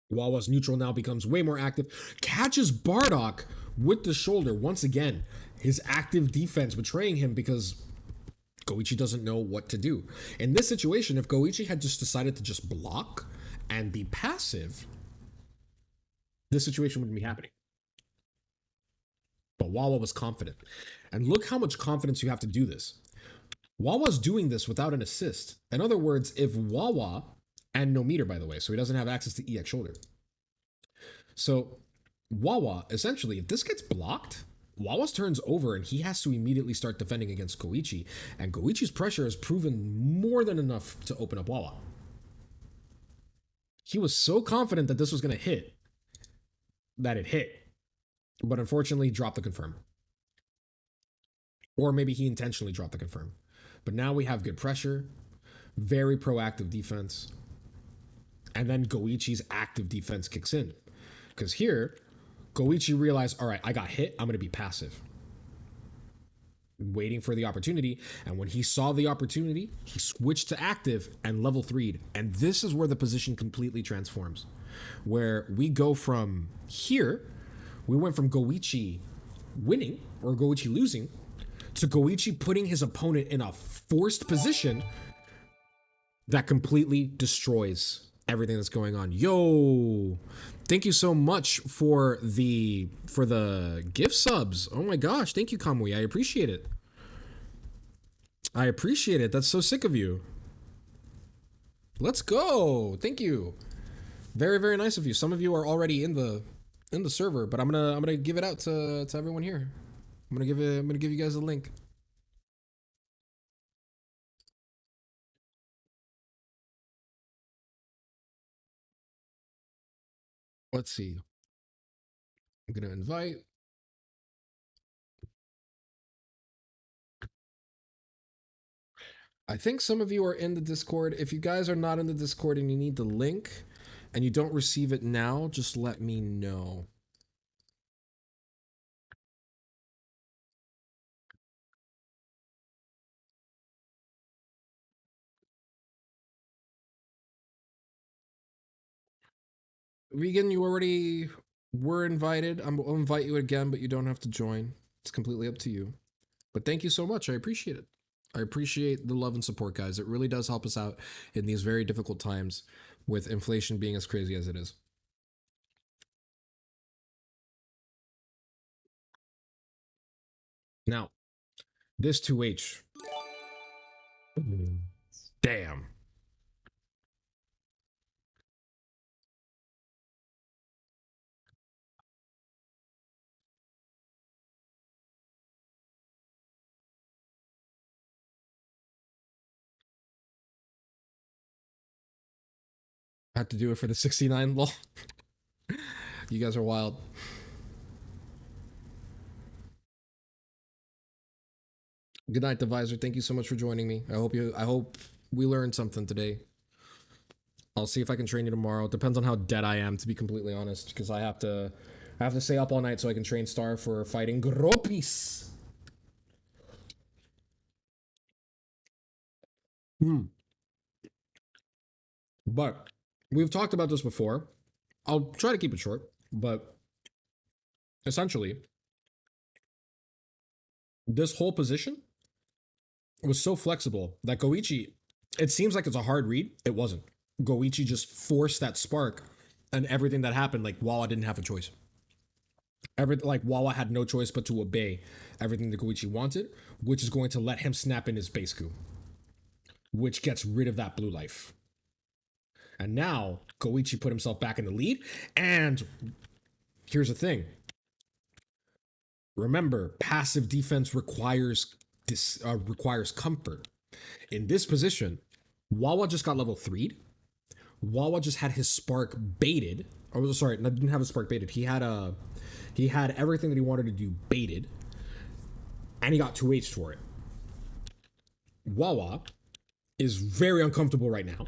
Wawa's neutral now becomes way more active. Catches Bardock with the shoulder. Once again, his active defense betraying him because Goichi doesn't know what to do. In this situation, if Goichi had just decided to just block and be passive, this situation wouldn't be happening. But Wawa was confident. And look how much confidence you have to do this. Wawa's doing this without an assist. In other words, if Wawa, and no meter, by the way, so he doesn't have access to EX shoulder. So Wawa, essentially, if this gets blocked, Wawa's turn's over and he has to immediately start defending against Koichi. And Koichi's pressure has proven more than enough to open up Wawa. He was so confident that this was going to hit that it hit. But unfortunately, dropped the confirm. Or maybe he intentionally dropped the confirm. But now we have good pressure, very proactive defense. And then Goichi's active defense kicks in. Because here, Goichi realized, all right, I got hit. I'm going to be passive. Waiting for the opportunity. And when he saw the opportunity, he switched to active and level 3'd. And this is where the position completely transforms. Where we go from here, we went from Goichi winning or Goichi losing to Goichi putting his opponent in a forced position that completely destroys everything that's going on. Yo, thank you so much for the gift subs. Oh my gosh, thank you, Kamui. I appreciate it. I appreciate it. That's so sick of you. Let's go. Thank you. Very, very nice of you. Some of you are already in the server, but I'm gonna give it out to everyone here. I'm gonna give you guys a link. Let's see. I'm gonna invite. I think some of you are in the Discord. If you guys are not in the Discord and you need the link and you don't receive it now, just let me know. Regan, you already were invited. I'll invite you again, but you don't have to join. It's completely up to you. But thank you so much. I appreciate it. I appreciate the love and support, guys. It really does help us out in these very difficult times with inflation being as crazy as it is. Now, this 2H. Damn. I had to do it for the 69 lol. You guys are wild. Good night, Divisor. Thank you so much for joining me. I hope we learned something today. I'll see if I can train you tomorrow. It depends on how dead I am, to be completely honest, because I have to stay up all night so I can train Star for fighting Gropis. But we've talked about this before. I'll try to keep it short, but essentially, this whole position was so flexible that Goichi, it seems like it's a hard read. It wasn't. Goichi just forced that spark, and everything that happened, like Wawa didn't have a choice. Wawa had no choice but to obey everything that Goichi wanted, which is going to let him snap in his base coup, which gets rid of that blue life. And now Goichi put himself back in the lead. And here's the thing. Remember, passive defense requires comfort. In this position, Wawa just got level 3'd. Wawa just had his spark baited. Oh, sorry, I didn't have his spark baited. He had everything that he wanted to do baited, and he got 2H for it. Wawa is very uncomfortable right now,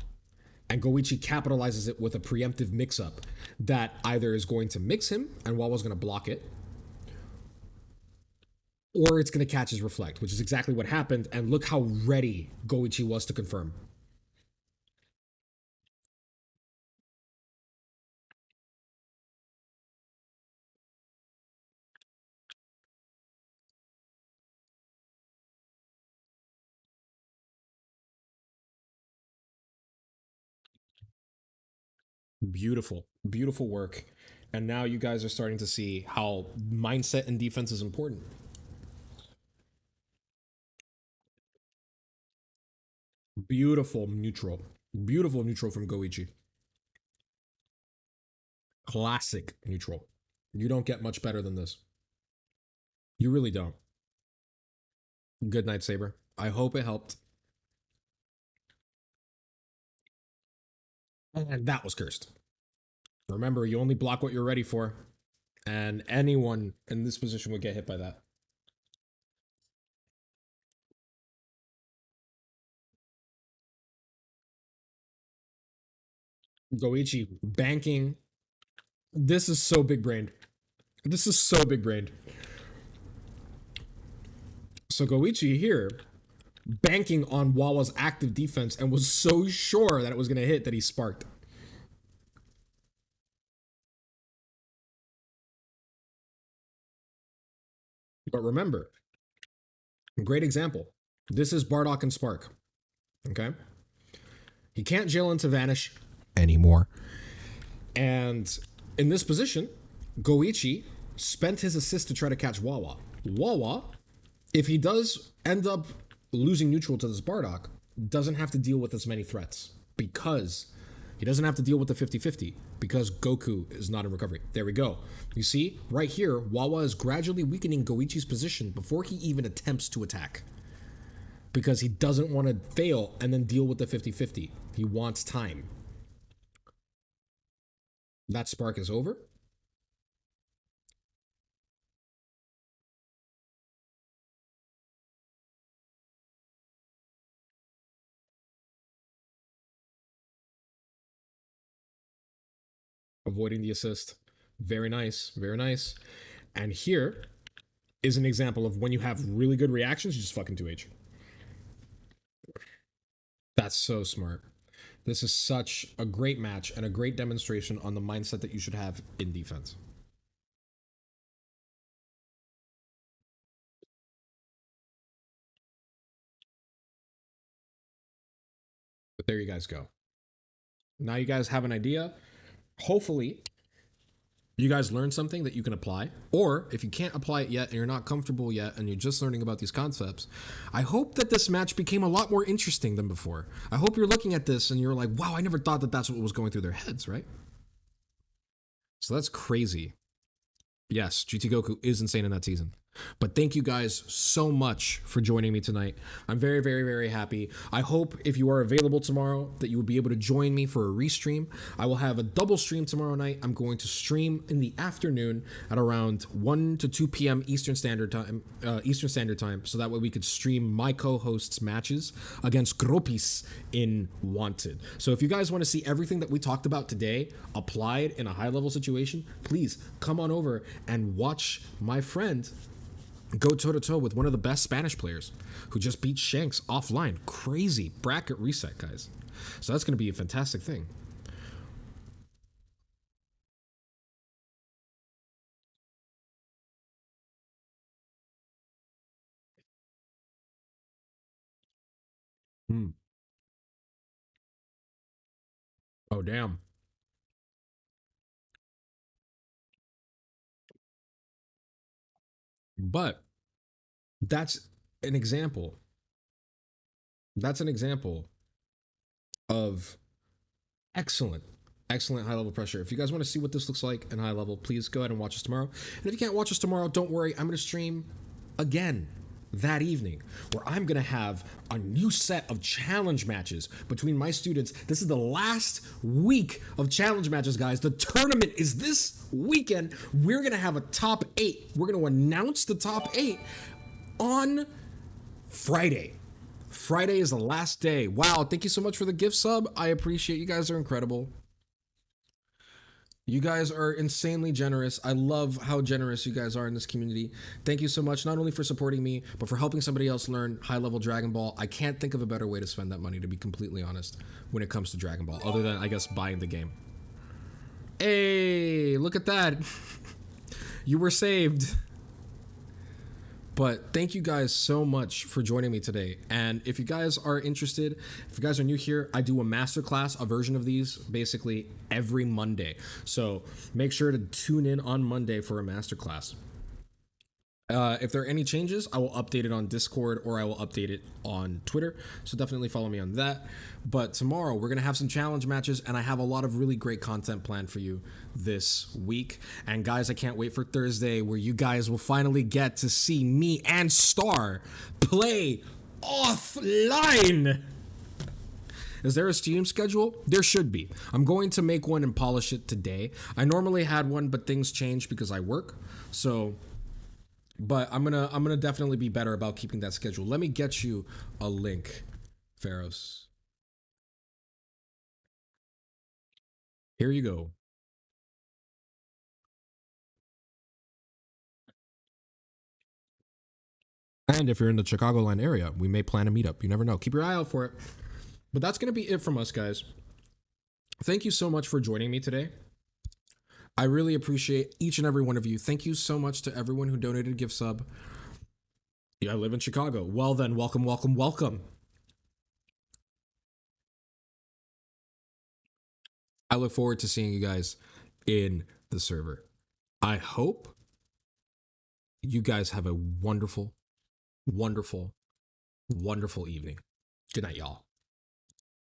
and Goichi capitalizes it with a preemptive mix-up that either is going to mix him, and Wawa's going to block it, or it's going to catch his reflect, which is exactly what happened, and look how ready Goichi was to confirm. Beautiful, beautiful work. And now you guys are starting to see how mindset and defense is important. Beautiful neutral. Beautiful neutral from Goichi. Classic neutral. You don't get much better than this. You really don't. Good night, Saber. I hope it helped. And that was cursed. Remember, you only block what you're ready for. And anyone in this position would get hit by that. Goichi banking. This is so big brained. This is so big brained. So Goichi here banking on Wawa's active defense and was so sure that it was going to hit that he sparked. But remember, great example. This is Bardock and Spark. Okay? He can't jail into Vanish anymore. And in this position, Goichi spent his assist to try to catch Wawa. Wawa, if he does end up losing neutral to this Bardock, doesn't have to deal with as many threats because he doesn't have to deal with the 50-50 because Goku is not in recovery. There we go. You see, right here, Wawa is gradually weakening Goichi's position before he even attempts to attack because he doesn't want to fail and then deal with the 50-50. He wants time. That spark is over. Avoiding the assist. Very nice. Very nice. And here is an example of when you have really good reactions, you just fucking 2H. That's so smart. This is such a great match and a great demonstration on the mindset that you should have in defense. But there you guys go. Now you guys have an idea. Hopefully, you guys learned something that you can apply. Or if you can't apply it yet and you're not comfortable yet and you're just learning about these concepts, I hope that this match became a lot more interesting than before. I hope you're looking at this and you're like, wow, I never thought that that's what was going through their heads, right? So that's crazy. Yes, GT Goku is insane in that season. But thank you guys so much for joining me tonight. I'm very, very, very happy. I hope if you are available tomorrow that you will be able to join me for a restream. I will have a double stream tomorrow night. I'm going to stream in the afternoon at around 1 to 2 p.m. Eastern Standard Time, so that way we could stream my co-hosts' matches against Gropis in Wanted. So if you guys want to see everything that we talked about today applied in a high-level situation, please come on over and watch my friend go toe-to-toe with one of the best Spanish players who just beat Shanks offline. Crazy bracket reset, guys. So that's going to be a fantastic thing. Hmm. Oh, damn. But that's an example. That's an example of excellent, excellent high level pressure. If you guys want to see what this looks like in high level, please go ahead and watch us tomorrow. And if you can't watch us tomorrow, don't worry. I'm going to stream again that evening where I'm going to have a new set of challenge matches between my students. This is the last week of challenge matches, guys. The tournament is this weekend. We're going to have a top 8. We're going to announce the top 8 on Friday. Friday is the last day. Wow, thank you so much for the gift sub. I appreciate you guys are incredible. You guys are insanely generous. I love how generous you guys are in this community. Thank you so much, not only for supporting me, but for helping somebody else learn high-level Dragon Ball. I can't think of a better way to spend that money, to be completely honest, when it comes to Dragon Ball, other than, I guess, buying the game. Hey, look at that. You were saved. But thank you guys so much for joining me today. And if you guys are interested, if you guys are new here, I do a masterclass, a version of these basically every Monday. So make sure to tune in on Monday for a masterclass. If there are any changes, I will update it on Discord or I will update it on Twitter. So definitely follow me on that. But tomorrow we're going to have some challenge matches, and I have a lot of really great content planned for you this week. And guys, I can't wait for Thursday where you guys will finally get to see me and Star play offline. Is there a Steam schedule? There should be. I'm going to make one and polish it today. I normally had one, but things changed because I work. But I'm gonna definitely be better about keeping that schedule. Let me get you a link, Pharos. Here you go. And if you're in the Chicagoland area, we may plan a meetup. You never know. Keep your eye out for it. But that's gonna be it from us, guys. Thank you so much for joining me today. I really appreciate each and every one of you. Thank you so much to everyone who donated a gift sub. Yeah, I live in Chicago. Well then, welcome, welcome, welcome. I look forward to seeing you guys in the server. I hope you guys have a wonderful, wonderful, wonderful evening. Good night, y'all.